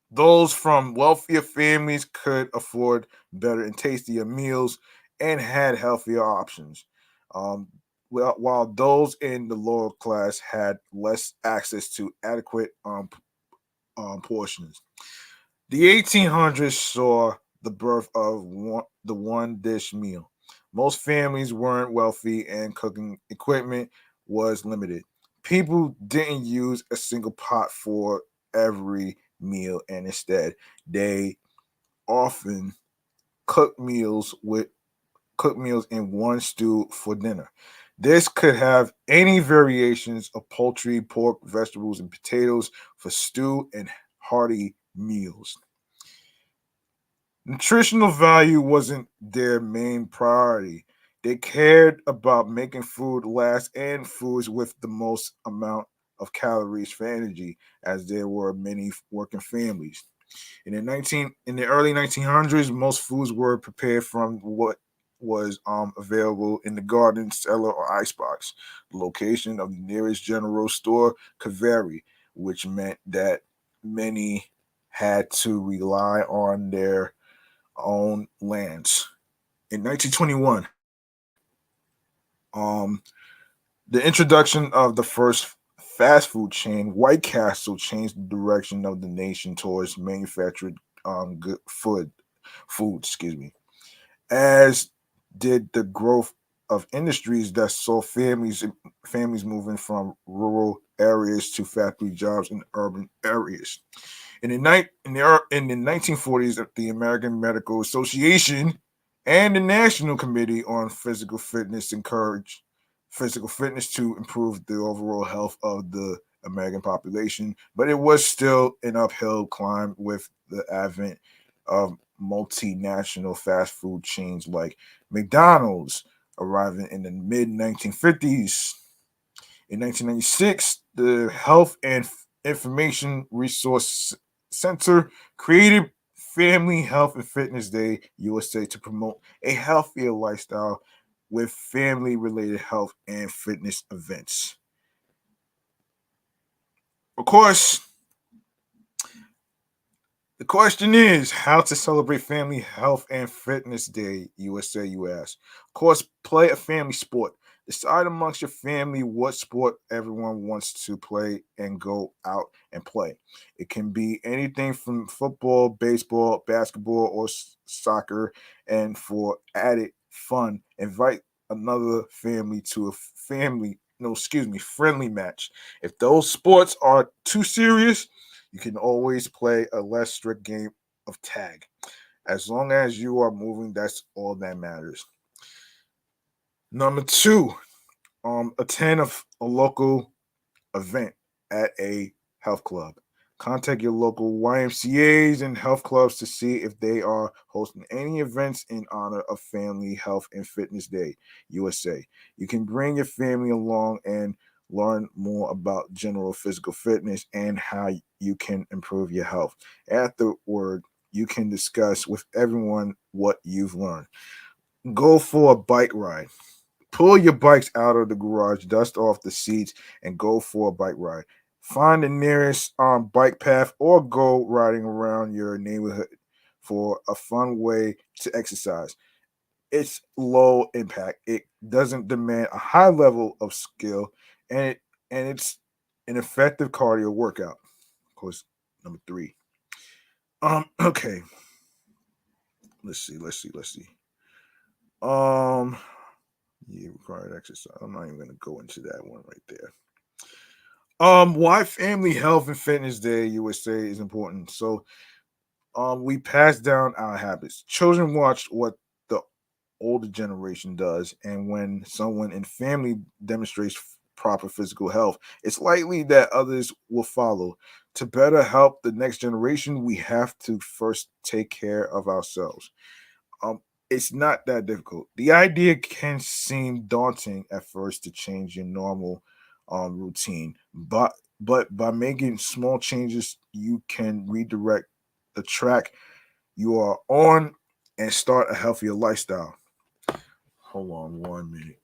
Those from wealthier families could afford better and tastier meals and had healthier options, while those in the lower class had less access to adequate portions. The 1800s saw the birth of the one dish meal. Most families weren't wealthy and cooking equipment was limited. People didn't use a single pot for every meal, and instead they often cooked meals in one stew for dinner. This could have any variations of poultry, pork, vegetables, and potatoes for stew and hearty meals. Nutritional value wasn't their main priority. They cared about making food last and foods with the most amount of calories for energy, as there were many working families. In the early 1900s, most foods were prepared from what was available in the garden, cellar, or icebox. The location of the nearest general store could vary, which meant that many had to rely on their own lands. In 1921, the introduction of the first fast food chain, White Castle, changed the direction of the nation towards manufactured good food, as did the growth of industries that saw families moving from rural areas to factory jobs in urban areas. In the 1940s, the American Medical Association and the National Committee on Physical Fitness encouraged physical fitness to improve the overall health of the American population, but it was still an uphill climb with the advent of multinational fast food chains like McDonald's arriving in the mid 1950s. In 1996, the Health and Information Resource Center created Family Health and Fitness Day USA to promote a healthier lifestyle with family related health and fitness events. Of course, the question is how to celebrate Family Health and Fitness Day USA, you ask. Of course, play a family sport. Decide amongst your family what sport everyone wants to play and go out and play. It can be anything from football, baseball, basketball, or soccer. And for added fun, invite another family to a friendly match. If those sports are too serious, you can always play a less strict game of tag. As long as you are moving, that's all that matters. Number two, attend a local event at a health club. Contact your local YMCA's and health clubs to see if they are hosting any events in honor of Family Health and Fitness Day USA. You can bring your family along and learn more about general physical fitness and how you can improve your health. Afterward, you can discuss with everyone what you've learned. Go for a bike ride. Pull your bikes out of the garage, dust off the seats, and go for a bike ride. Find the nearest bike path or go riding around your neighborhood for a fun way to exercise. It's low impact. It doesn't demand a high level of skill, and it's an effective cardio workout. Of course, number three. Okay. Let's see. Um, yeah, required exercise. I'm not even gonna go into that one right there. Why Family Health and Fitness Day USA is important. So, we pass down our habits. Children watch what the older generation does, and when someone in family demonstrates proper physical health, it's likely that others will follow. To better help the next generation, we have to first take care of ourselves. Um, it's not that difficult. The idea can seem daunting at first to change your normal routine, but by making small changes, you can redirect the track you are on and start a healthier lifestyle. Hold on 1 minute.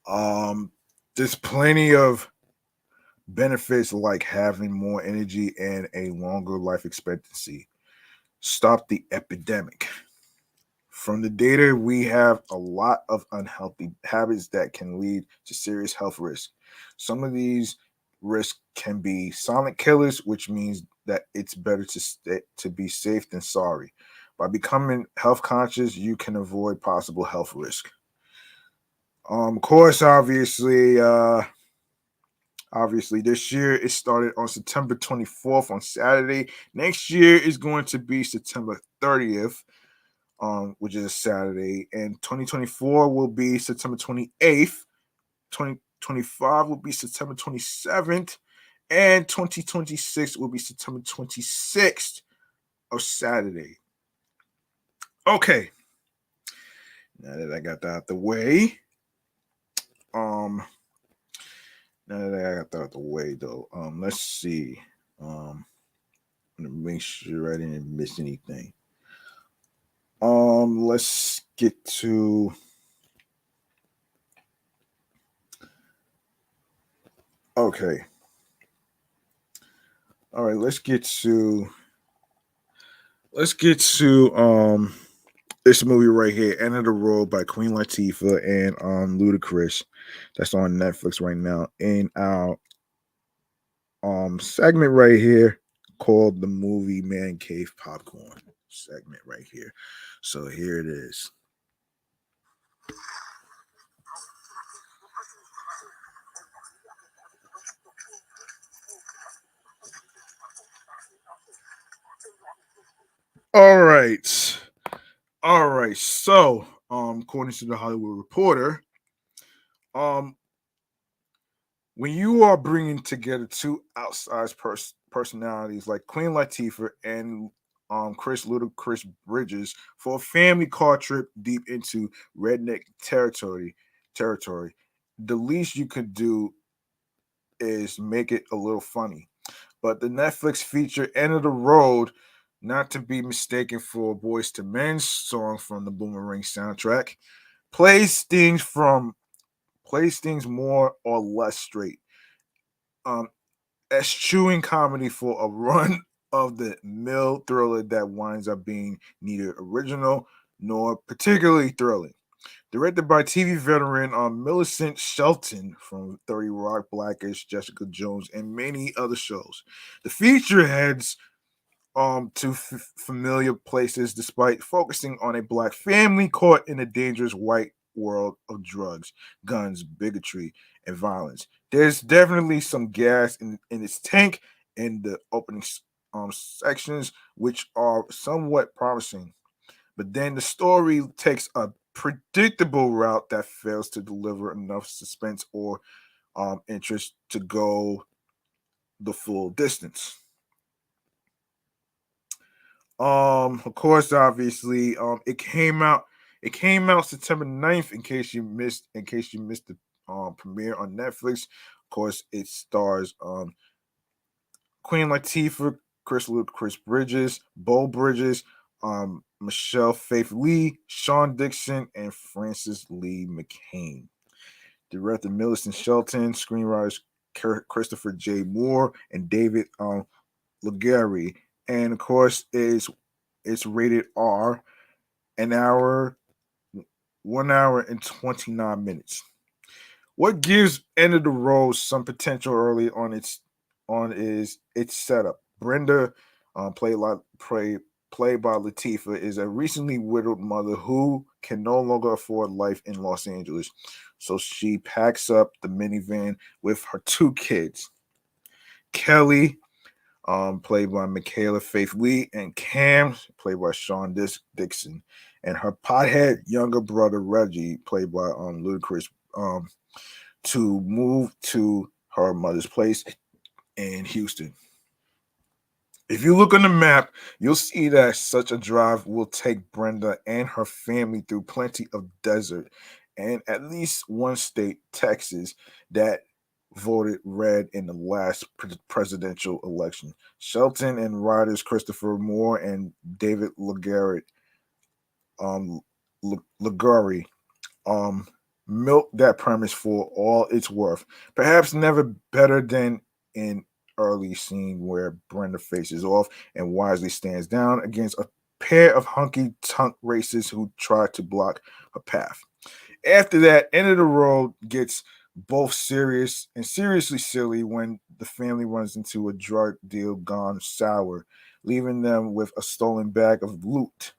um, there's plenty of benefits like having more energy and a longer life expectancy. Stop the epidemic. From the data, we have a lot of unhealthy habits that can lead to serious health risks. Some of these risks can be silent killers, which means that it's better to be safe than sorry. By becoming health conscious, you can avoid possible health risk. Of course, obviously, this year it started on September 24th on Saturday. Next year is going to be September 30th, which is a Saturday, and 2024 will be September 28th. 2025 will be September 27th, and 2026 will be September 26th of Saturday. Okay, now that I got that out the way, um, let's see. I'm gonna make sure I didn't miss anything. Let's get to. Okay. All right. Let's get to this movie right here, End of the Road by Queen Latifah and Ludacris. That's on Netflix right now. In our segment right here called the movie Man Cave Popcorn segment right here. So here it is. All right. All right. So, according to the Hollywood Reporter, um, when you are bringing together two outsized personalities like Queen Latifah and Chris Ludacris Bridges for a family car trip deep into redneck territory, the least you could do is make it a little funny. But the Netflix feature End of the Road, not to be mistaken for Boys to Men's song from the Boomerang soundtrack, plays things more or less straight. Um, eschewing comedy for a run of the mill thriller that winds up being neither original nor particularly thrilling. Directed by TV veteran Millicent Shelton from 30 Rock, Blackish, Jessica Jones, and many other shows. The feature heads to familiar places despite focusing on a black family caught in a dangerous white world of drugs, guns, bigotry, and violence. There's definitely some gas in its tank in the opening sections, which are somewhat promising. But then the story takes a predictable route that fails to deliver enough suspense or interest to go the full distance. Of course, obviously, it came out September 9th, in case you missed the premiere on Netflix. Of course, it stars Queen Latifah, Chris Bridges, Bo Bridges, Michelle Faith Lee, Sean Dixon, and Francis Lee McCain. Director Millicent Shelton, screenwriters Christopher J. Moore and David Ligari. And of course, it's rated R, an hour, 1 hour and 29 minutes. What gives End of the Road some potential early on is its setup. Brenda, played by Latifah, is a recently widowed mother who can no longer afford life in Los Angeles. So she packs up the minivan with her two kids. Kelly, played by Michaela Faith Lee, and Cam, played by Sean Dixon, and her pothead younger brother Reggie, played by Ludacris, to move to her mother's place in Houston. If you look on the map, you'll see that such a drive will take Brenda and her family through plenty of desert and at least one state, Texas, that voted red in the last presidential election. Shelton and writers Christopher Moore and David um, Ligari um, milked that premise for all it's worth. Perhaps never better than in early scene where Brenda faces off and wisely stands down against a pair of hunky tunk racists who try to block her path. After that, End of the Road gets both serious and seriously silly when the family runs into a drug deal gone sour, leaving them with a stolen bag of loot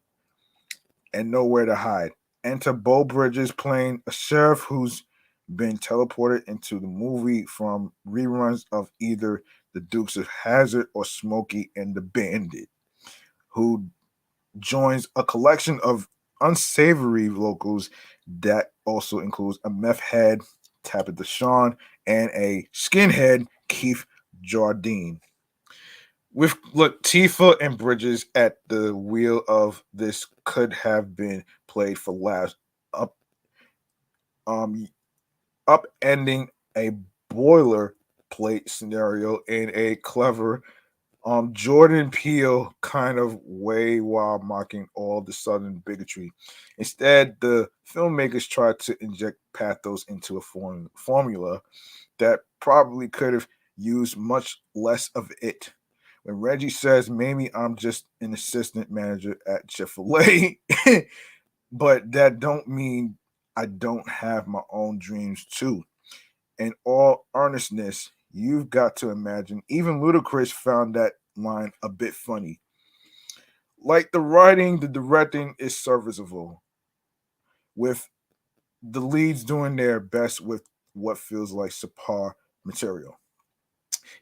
and nowhere to hide. Enter Bo Bridges playing a sheriff who's been teleported into the movie from reruns of either The Dukes of Hazzard or Smokey and the Bandit, who joins a collection of unsavory locals that also includes a meth head, Tabitha Shawn, and a skinhead, Keith Jardine. With Latifah and Bridges at the wheel of this could have been played for laughs, up um upending a boilerplate scenario in a clever Jordan Peele kind of way while mocking all the Southern bigotry. Instead, the filmmakers tried to inject pathos into a formula that probably could have used much less of it. When Reggie says, maybe I'm just an assistant manager at Chick-fil-A, but that don't mean I don't have my own dreams too. In all earnestness, you've got to imagine even Ludacris found that line a bit funny. Like the writing, the directing is serviceable, with the leads doing their best with what feels like subpar material.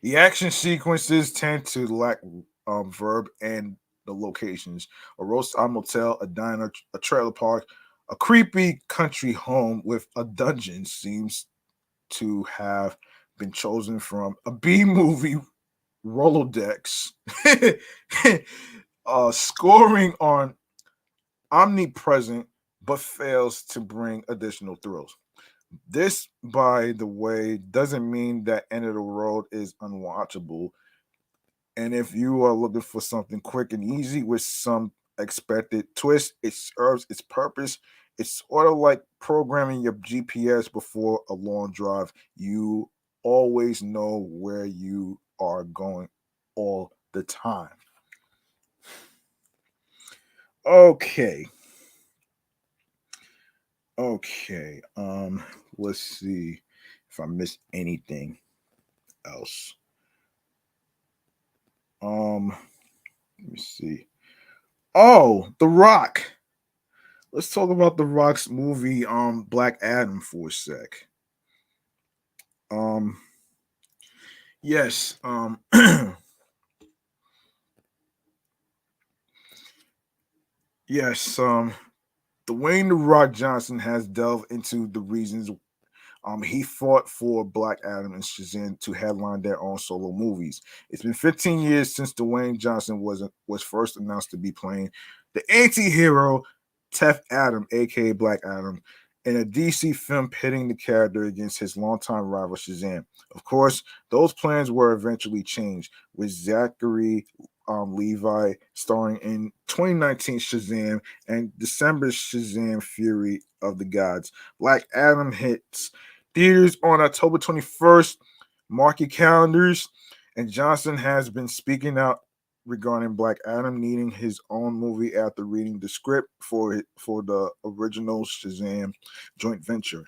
The action sequences tend to lack verb and the locations. A roadside motel, a diner, a trailer park, a creepy country home with a dungeon seems to have been chosen from a B movie Rolodex, scoring on omnipresent but fails to bring additional thrills. This, by the way, doesn't mean that End of the Road is unwatchable. And if you are looking for something quick and easy with some expected twist, it serves its purpose. It's sort of like programming your GPS before a long drive. You always know where you are going all the time. Okay. Okay. Let's see if I missed anything else. Let me see. Oh, The Rock. Let's talk about The Rock's movie, Black Adam for a sec. Um, yes, yes, Dwayne The Rock Johnson has delved into the reasons he fought for Black Adam and Shazam to headline their own solo movies. It's been 15 years since Dwayne Johnson was first announced to be playing the anti-hero Tef Adam, aka Black Adam, in a DC film pitting the character against his longtime rival Shazam. Of course, those plans were eventually changed, with Zachary Levi starring in 2019 Shazam and December's Shazam Fury of the Gods. Black Adam hits theaters on October 21st. Mark your calendars. And Johnson has been speaking out regarding Black Adam needing his own movie after reading the script for the original Shazam joint venture.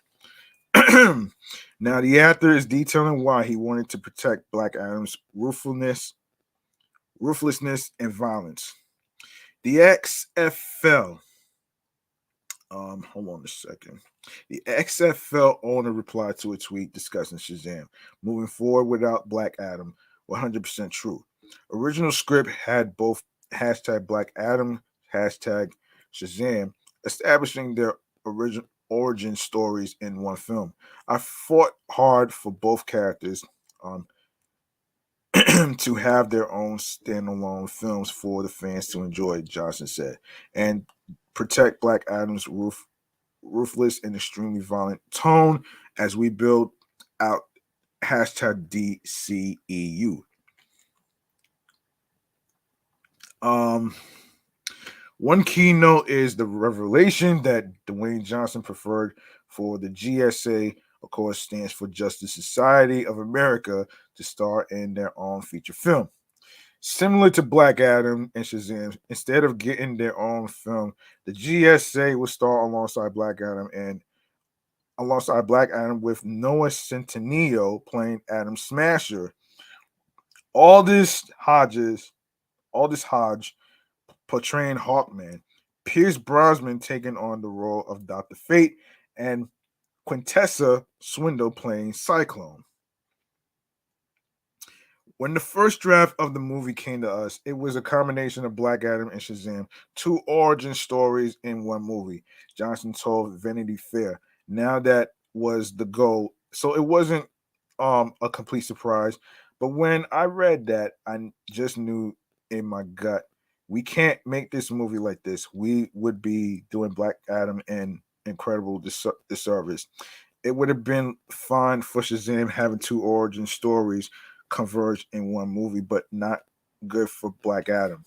Now, the actor is detailing why he wanted to protect Black Adam's ruthlessness, and violence. The XFL. Hold on a second. The XFL owner replied to a tweet discussing Shazam. Moving forward without Black Adam, 100% true. Original script had both hashtag Black Adam, hashtag Shazam, establishing their original origin stories in one film. I fought hard for both characters to have their own standalone films for the fans to enjoy, Johnson said, and protect Black Adam's ruthless and extremely violent tone as we build out hashtag DCEU. One key note is the revelation that Dwayne Johnson preferred for the GSA, of course, stands for Justice Society of America, to star in their own feature film. Similar to Black Adam and Shazam, instead of getting their own film, the GSA will star alongside Black Adam with Noah Centineo playing Adam Smasher. Aldous Hodge portraying Hawkman, Pierce Brosnan taking on the role of Dr. Fate, and Quintessa Swindle playing Cyclone. When the first draft of the movie came to us, it was a combination of Black Adam and Shazam, two origin stories in one movie, Johnson told Vanity Fair. Now that was the goal. So it wasn't a complete surprise. But when I read that, I just knew in my gut, we can't make this movie like this. We would be doing Black Adam an incredible disservice. It would have been fine for Shazam having two origin stories converge in one movie, but not good for Black Adam.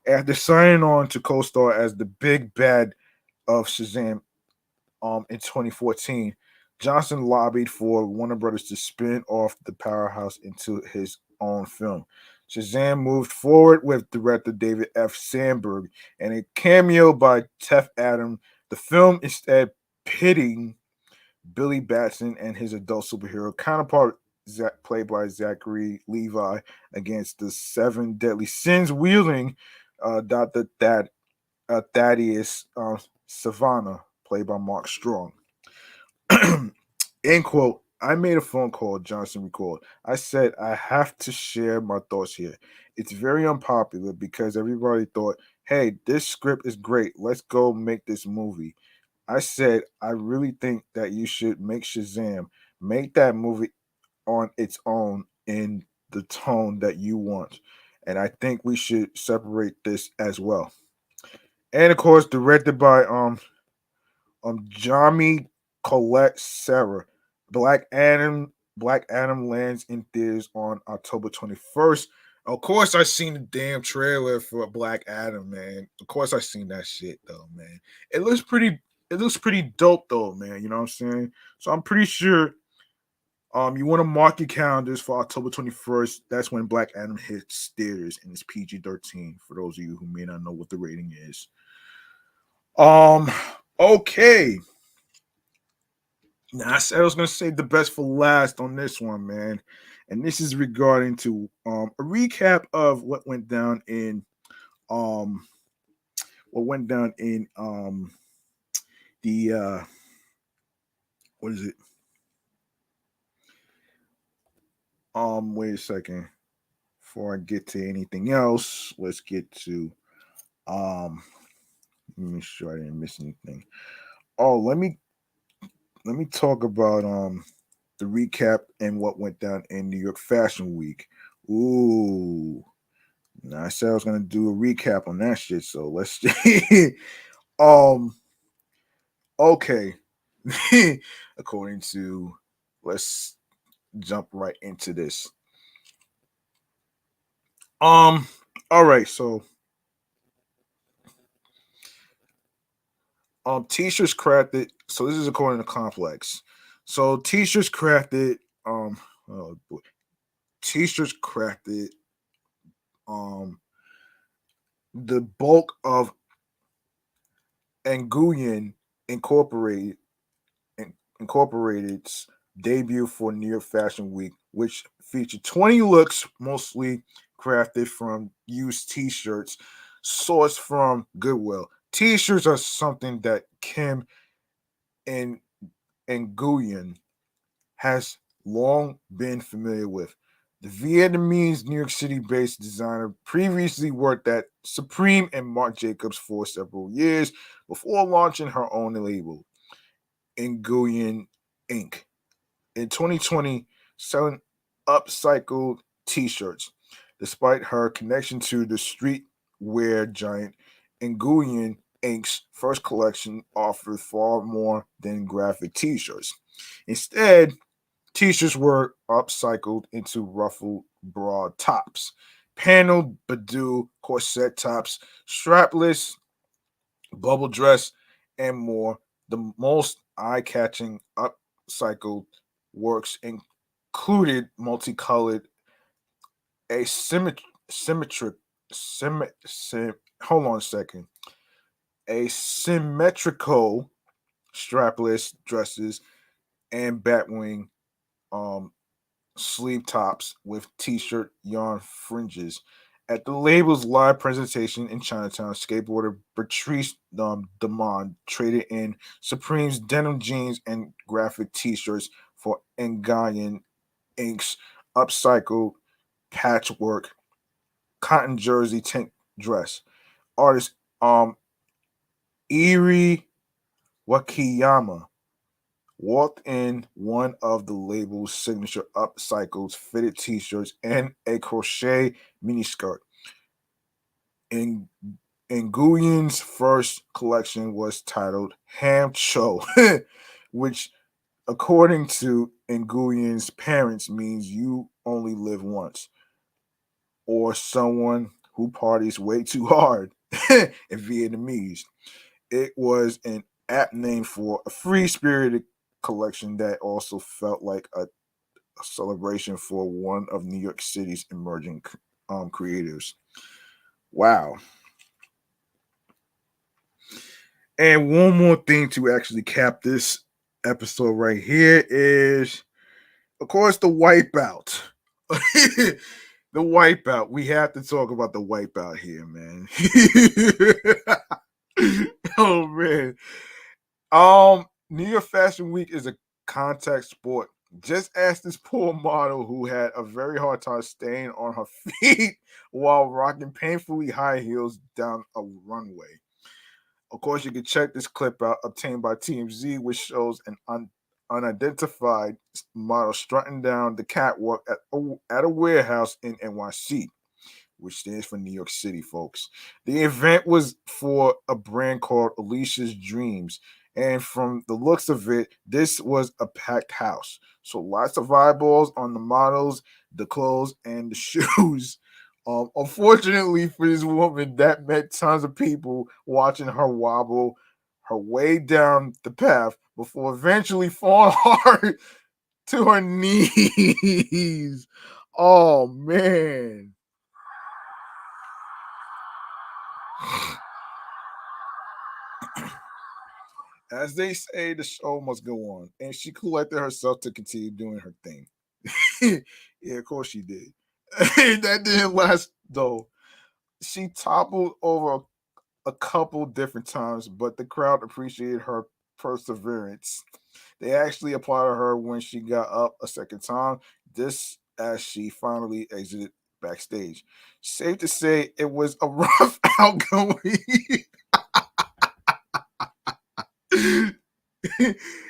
After signing on to co-star as the big bad of Shazam in 2014, Johnson lobbied for Warner Brothers to spin off the powerhouse into his own film. Shazam moved forward with director David F. Sandberg and a cameo by Tef Adam. The film instead pitting Billy Batson and his adult superhero counterpart, played by Zachary Levi, against the seven deadly sins wielding Dr. Thaddeus Savannah, played by Mark Strong. End quote. I made a phone call, Johnson recalled. I said, I have to share my thoughts here. It's very unpopular because everybody thought, hey, this script is great. Let's go make this movie. I said, I really think that you should make Shazam, make that movie on its own in the tone that you want. And I think we should separate this as well. And of course, directed by Jami Colette Sarah. Black Adam lands in theaters on October 21st. Of course, I seen the damn trailer for Black Adam, man. Of course, I seen that shit though, man. It looks pretty dope though, man. You know what I'm saying? So I'm pretty sure you want to mark your calendars for October 21st. That's when Black Adam hits theaters and it's PG-13 for those of you who may not know what the rating is. Okay. Now I said I was gonna save the best for last on this one, man. And this is regarding to a recap of what went down in um the what is it? Wait a second. Before I get to anything else, let's get to let me make sure I didn't miss anything. Oh, let me talk about the recap and what went down in New York Fashion Week. Ooh. Now I said I was gonna do a recap on that shit, so let's um okay. According to let's jump right into this. All right, so t-shirts crafted. So this is according to Complex. So t-shirts crafted oh boy. T-shirts crafted the bulk of Nguyen Incorporated Incorporated's debut for New York Fashion Week, which featured 20 looks, mostly crafted from used t-shirts sourced from Goodwill. T-shirts are something that Kim and Nguyen has long been familiar with. The Vietnamese New York City based designer previously worked at Supreme and Marc Jacobs for several years before launching her own label, Nguyen Inc. In 2020, selling upcycled t shirts. Despite her connection to the streetwear giant, Nguyen Inc.'s first collection offered far more than graphic t shirts. Instead, t-shirts were upcycled into ruffled broad tops, paneled badou corset tops, strapless bubble dress, and more. The most eye-catching upcycled works included multicolored asymmetric hold on a second. Asymmetrical strapless dresses and batwing um sleeve tops with t-shirt yarn fringes. At the label's live presentation in Chinatown, skateboarder Patrice Demond traded in Supreme's denim jeans and graphic t-shirts for Nguyen Inc.'s upcycled patchwork cotton jersey tank dress. Artist Eri Wakiyama walked in one of the label's signature upcycled fitted t-shirts and a crochet miniskirt. In Nguyen's first collection was titled Ham Cho, which, according to Nguyen's parents, means you only live once, or someone who parties way too hard in Vietnamese. It was an apt name for a free-spirited collection that also felt like a celebration for one of New York City's emerging creators. Wow. And one more thing to actually cap this episode right here is, of course, the wipeout. The wipeout. We have to talk about the wipeout here, man. Oh man. New York Fashion Week is a contact sport. Just ask this poor model who had a very hard time staying on her feet while rocking painfully high heels down a runway. Of course, you can check this clip out obtained by TMZ, which shows an unidentified model strutting down the catwalk at a warehouse in NYC, which stands for New York City, folks. The event was for a brand called Alicia's Dreams. And from the looks of it, this was a packed house. So lots of eyeballs on the models, the clothes, and the shoes. Unfortunately for this woman, that meant tons of people watching her wobble her way down the path before eventually falling hard to her knees. Oh, man. As they say, the show must go on, and she collected herself to continue doing her thing. Yeah, of course she did. That didn't last though. She toppled over a couple different times, but the crowd appreciated her perseverance. They actually applauded her when she got up a second time, this as she finally exited backstage. Safe to say, it was a rough outgoing.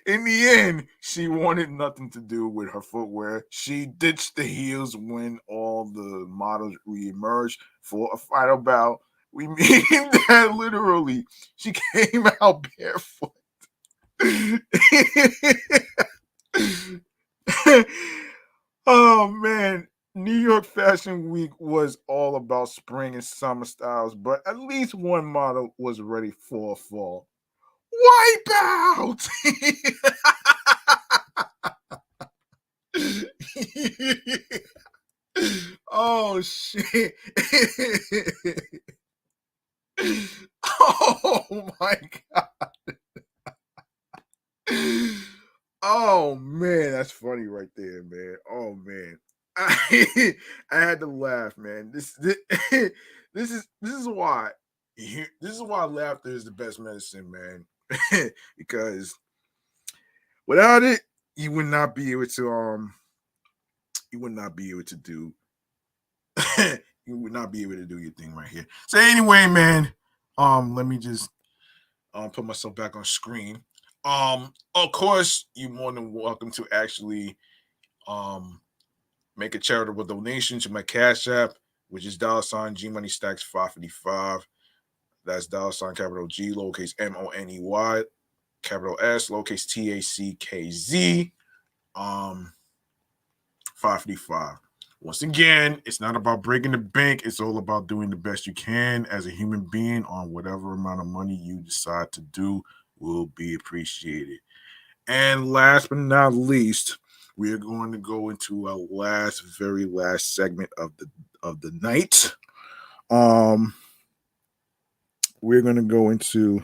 In the end, she wanted nothing to do with her footwear. She ditched the heels when all the models reemerged for a final bout. We mean that literally. She came out barefoot. Oh man, New York Fashion Week was all about spring and summer styles, but at least one model was ready for a fall. Wipeout! Oh shit! Oh my god! Oh man, that's funny right there, man. Oh man, I had to laugh, man. This is why this is why laughter is the best medicine, man. Because without it, you would not be able to you would not be able to do you would not be able to do your thing right here. So anyway, man, let me just put myself back on screen. Of course, you're more than welcome to actually make a charitable donation to my Cash App, which is $G Money Stacks 555. That's capital G, lowercase MONEY, capital S, lowercase TACKZ, 555. Once again, it's not about breaking the bank. It's all about doing the best you can as a human being on whatever amount of money you decide to do will be appreciated. And last but not least, we are going to go into our very last segment of the night. We're going to go into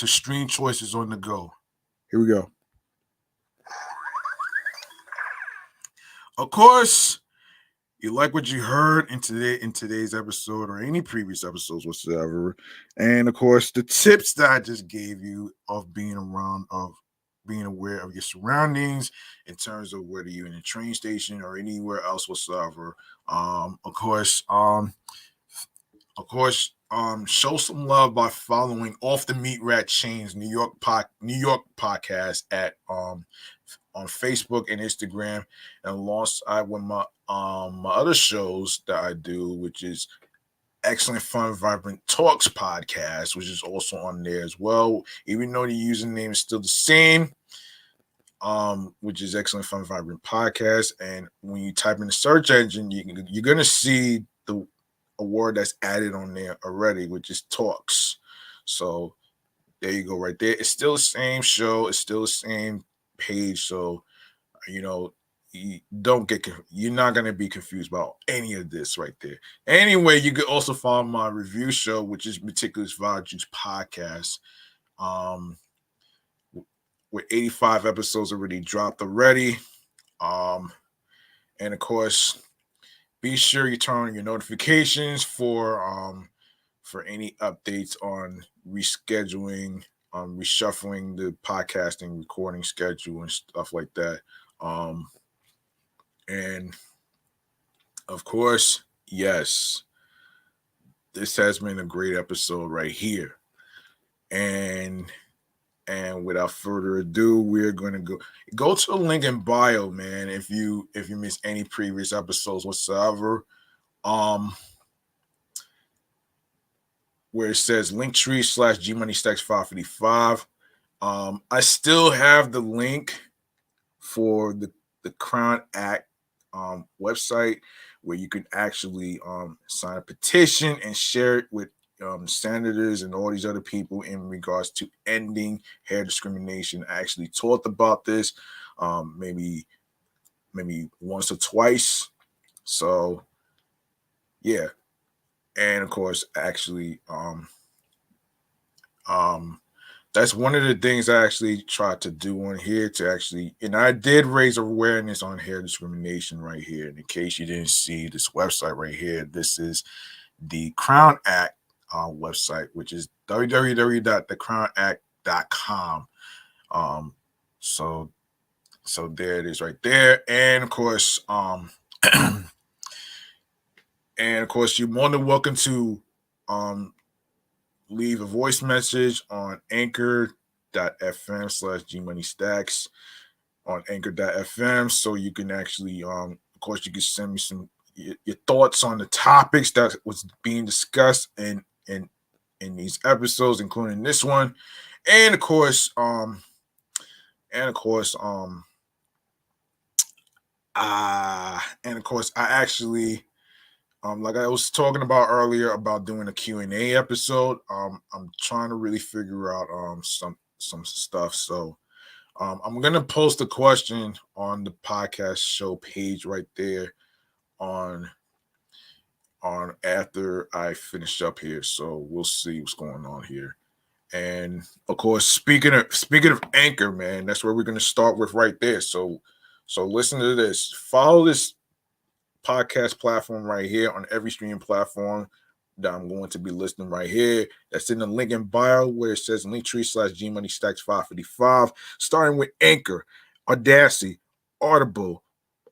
stream choices on the go. Here we go. Of course, you like what you heard in today's episode or any previous episodes whatsoever. And of course, the tips that I just gave you of being aware of your surroundings in terms of whether you're in a train station or anywhere else whatsoever. Of course, show some love by following Off the Meat Rat Chainz New York podcast at on Facebook and Instagram, and alongside with my other shows that I do, which is Excellent Fun Vibrant Talks podcast, which is also on there as well. Even though the username is still the same, which is Excellent Fun Vibrant Podcast. And when you type in the search engine, you're gonna see the award that's added on there already, which is Talks. So there you go, right there. It's still the same show. It's still the same page. So you're not gonna be confused about any of this right there. Anyway, you could also follow my review show, which is Meticulous Vibe Juice Podcast. With 85 episodes already dropped already. And of course, be sure you turn on your notifications for any updates on rescheduling, reshuffling the podcasting recording schedule and stuff like that. And of course, yes, this has been a great episode right here. And without further ado, we're going to go to the link in bio, man. If you miss any previous episodes whatsoever, where it says linktree/GMoneyStacks555. I still have the link for the Crown Act website where you can actually sign a petition and share it with senators and all these other people in regards to ending hair discrimination. I actually talked about this maybe once or twice. So yeah. And of course, actually, that's one of the things I actually tried to do on here and I did raise awareness on hair discrimination right here. And in case you didn't see this website right here, this is the Crown Act website, which is www.thecrownact.com. So there it is right there. And of course, you're more than welcome to leave a voice message on anchor.fm/gmoneystacks on anchor.fm, so you can actually of course you can send me your thoughts on the topics that was being discussed in these episodes, including this one. And of course I actually like I was talking about earlier about doing a Q&A episode. I'm trying to really figure out some stuff. So I'm gonna post a question on the podcast show page right there on after I finish up here. So we'll see what's going on here. And of course, speaking of Anchor, man, that's where we're gonna start with right there. So listen to this. Follow this podcast platform right here on every streaming platform that I'm going to be listing right here. That's in the link in bio where it says linktree/GMoneyStacks555, starting with Anchor, Audacity, Audible,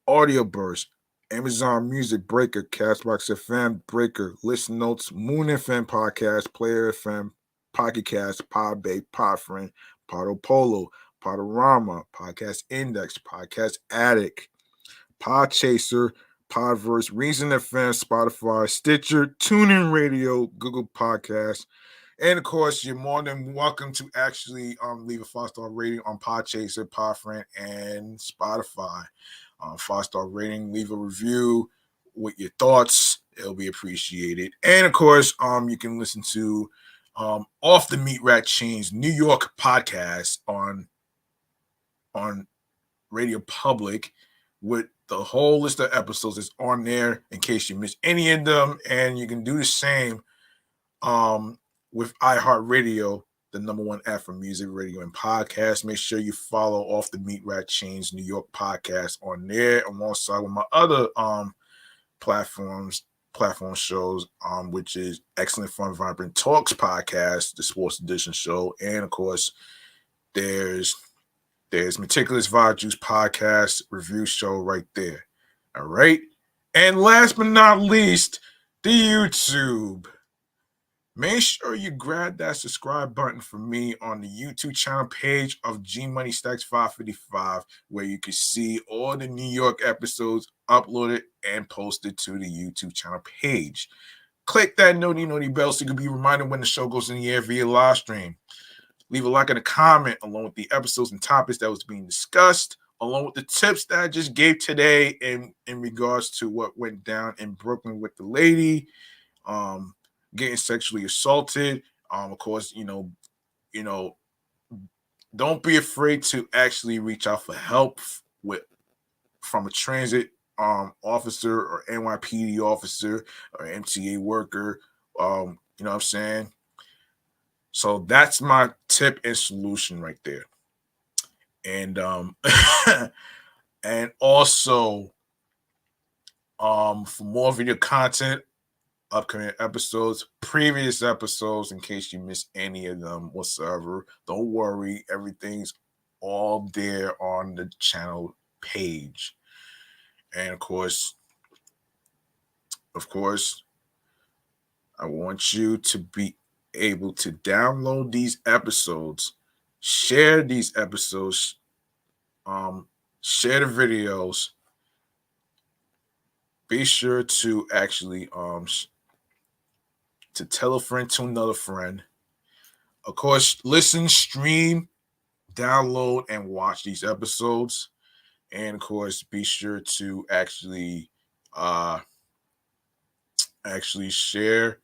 Audioburst, Amazon Music, Breaker, Castbox FM, Breaker, Listen Notes, Moon FM Podcast, Player FM, Pocket Cast, Podbay, Podfriend, Podopolo, Podorama, Podcast Index, Podcast Addict, Podchaser, Podverse, Reason FM, Spotify, Stitcher, TuneIn Radio, Google Podcasts, and of course, you're more than welcome to actually leave a 5-star rating on Podchaser, Podfriend, and Spotify. 5-star rating, leave a review with your thoughts; it'll be appreciated. And of course, you can listen to Off the Meat Rat Chainz New York podcast on Radio Public with the whole list of episodes is on there in case you miss any of them. And you can do the same with iHeartRadio, the #1 app for music, radio, and podcast. Make sure you follow Off the Meat Rat Chainz New York podcast on there alongside with my other platform shows, which is Excellent Fun Vibrant Talks podcast, the sports edition show, and of course there's Meticulous Vibe Juice podcast review show right there. All right. And last but not least, the YouTube. Make sure you grab that subscribe button for me on the YouTube channel page of G Money Stacks 555, where you can see all the New York episodes uploaded and posted to the YouTube channel page. Click that noti bell so you can be reminded when the show goes in the air via live stream. Leave a like and a comment along with the episodes and topics that was being discussed, along with the tips that I just gave today in regards to what went down in Brooklyn with the lady getting sexually assaulted. Of course, you know, don't be afraid to actually reach out for help with from a transit officer or NYPD officer or MTA worker. You know what I'm saying? So that's my tip and solution right there. And and also for more video content, upcoming episodes, previous episodes, in case you missed any of them whatsoever, don't worry, everything's all there on the channel page. And of course, I want you to be able to download these episodes, share these episodes, share the videos. Be sure to actually to tell a friend to another friend. Of course, listen, stream, download, and watch these episodes. And of course, be sure to actually share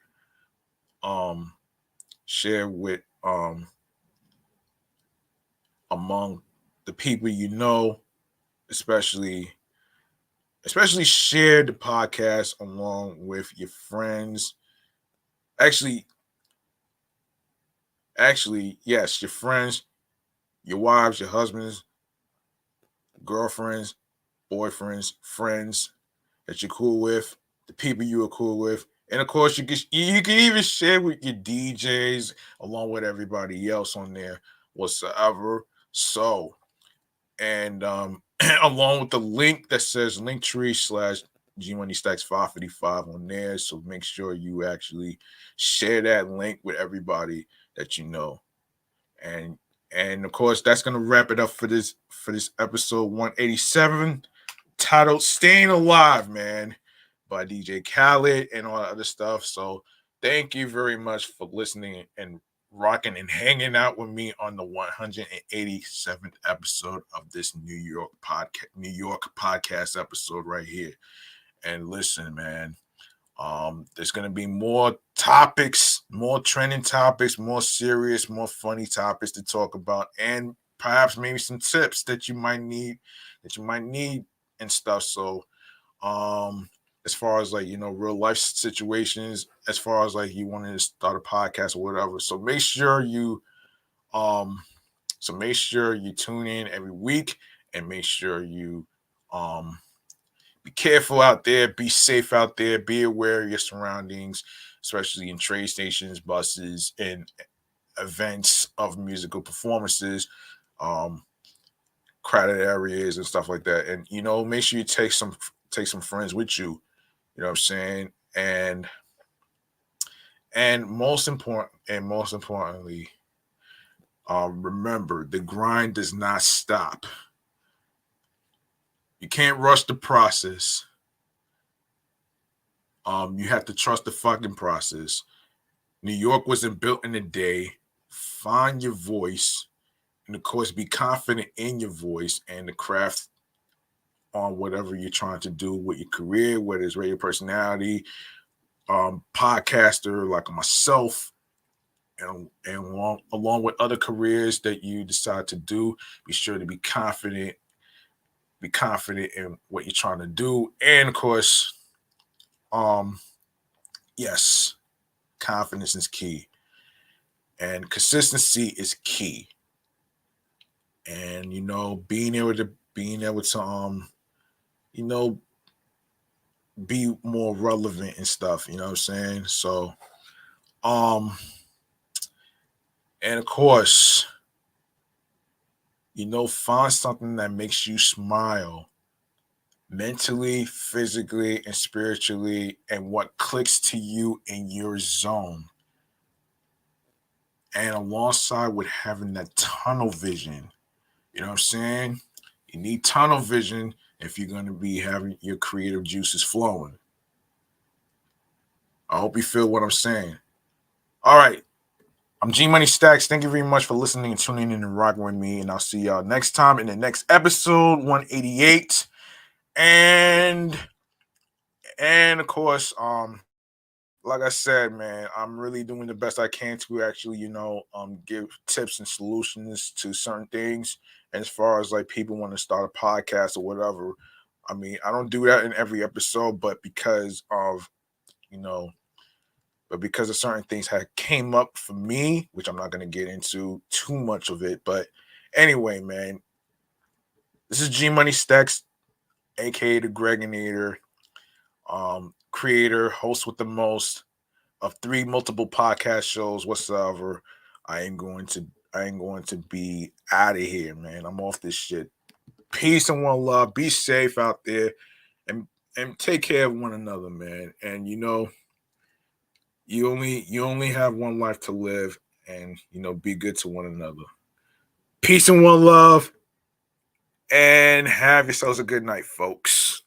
share with among the people you know, especially share the podcast along with your friends. Actually, yes, your friends, your wives, your husbands, girlfriends, boyfriends, friends that you're cool with, the people you are cool with. And of course, you can even share with your DJs along with everybody else on there whatsoever. So, and along with the link that says Linktree/G Stacks 555 on there. So make sure you actually share that link with everybody that you know. And of course, that's gonna wrap it up for this episode 187, titled "Staying Alive," man, by DJ Khaled and all that other stuff. So thank you very much for listening and rocking and hanging out with me on the 187th episode of this New York podcast episode right here. And listen, man, there's gonna be more topics, more trending topics, more serious, more funny topics to talk about, and perhaps maybe some tips that you might need and stuff. So as far as like real life situations, as far as like you wanted to start a podcast or whatever, so make sure you tune in every week, and make sure you be careful out there, be safe out there, be aware of your surroundings, especially in train stations, buses, and events of musical performances, crowded areas and stuff like that. And make sure you take some friends with you. You know what I'm saying? And most importantly, remember, the grind does not stop. You can't rush the process. You have to trust the fucking process. New York wasn't built in a day. Find your voice, and of course, be confident in your voice and the craft on whatever you're trying to do with your career, whether it's radio personality, podcaster like myself, and along with other careers that you decide to do. Be sure to be confident. Be confident in what you're trying to do, and of course, yes, confidence is key, and consistency is key. And being able to be more relevant and stuff. You know what I'm saying? So, and of course, find something that makes you smile mentally, physically, and spiritually, and what clicks to you in your zone. And alongside with having that tunnel vision, you know what I'm saying? You need tunnel vision if you're going to be having your creative juices flowing. I hope you feel what I'm saying. All right. I'm G Money Stacks. Thank you very much for listening and tuning in and rocking with me. And I'll see y'all next time in the next episode, 188. And of course, like I said, man, I'm really doing the best I can to actually, give tips and solutions to certain things. And as far as like people want to start a podcast or whatever, I mean, I don't do that in every episode, but because of, certain things had came up for me, which I'm not going to get into too much of it. But anyway, man, this is G Money Stacks, aka the Greginator, creator, host with the most of 3 multiple podcast shows whatsoever. I ain't going to be out of here, man. I'm off this shit. Peace and one love. Be safe out there and take care of one another, man. And you only have one life to live, and be good to one another. Peace and one love, and have yourselves a good night, folks.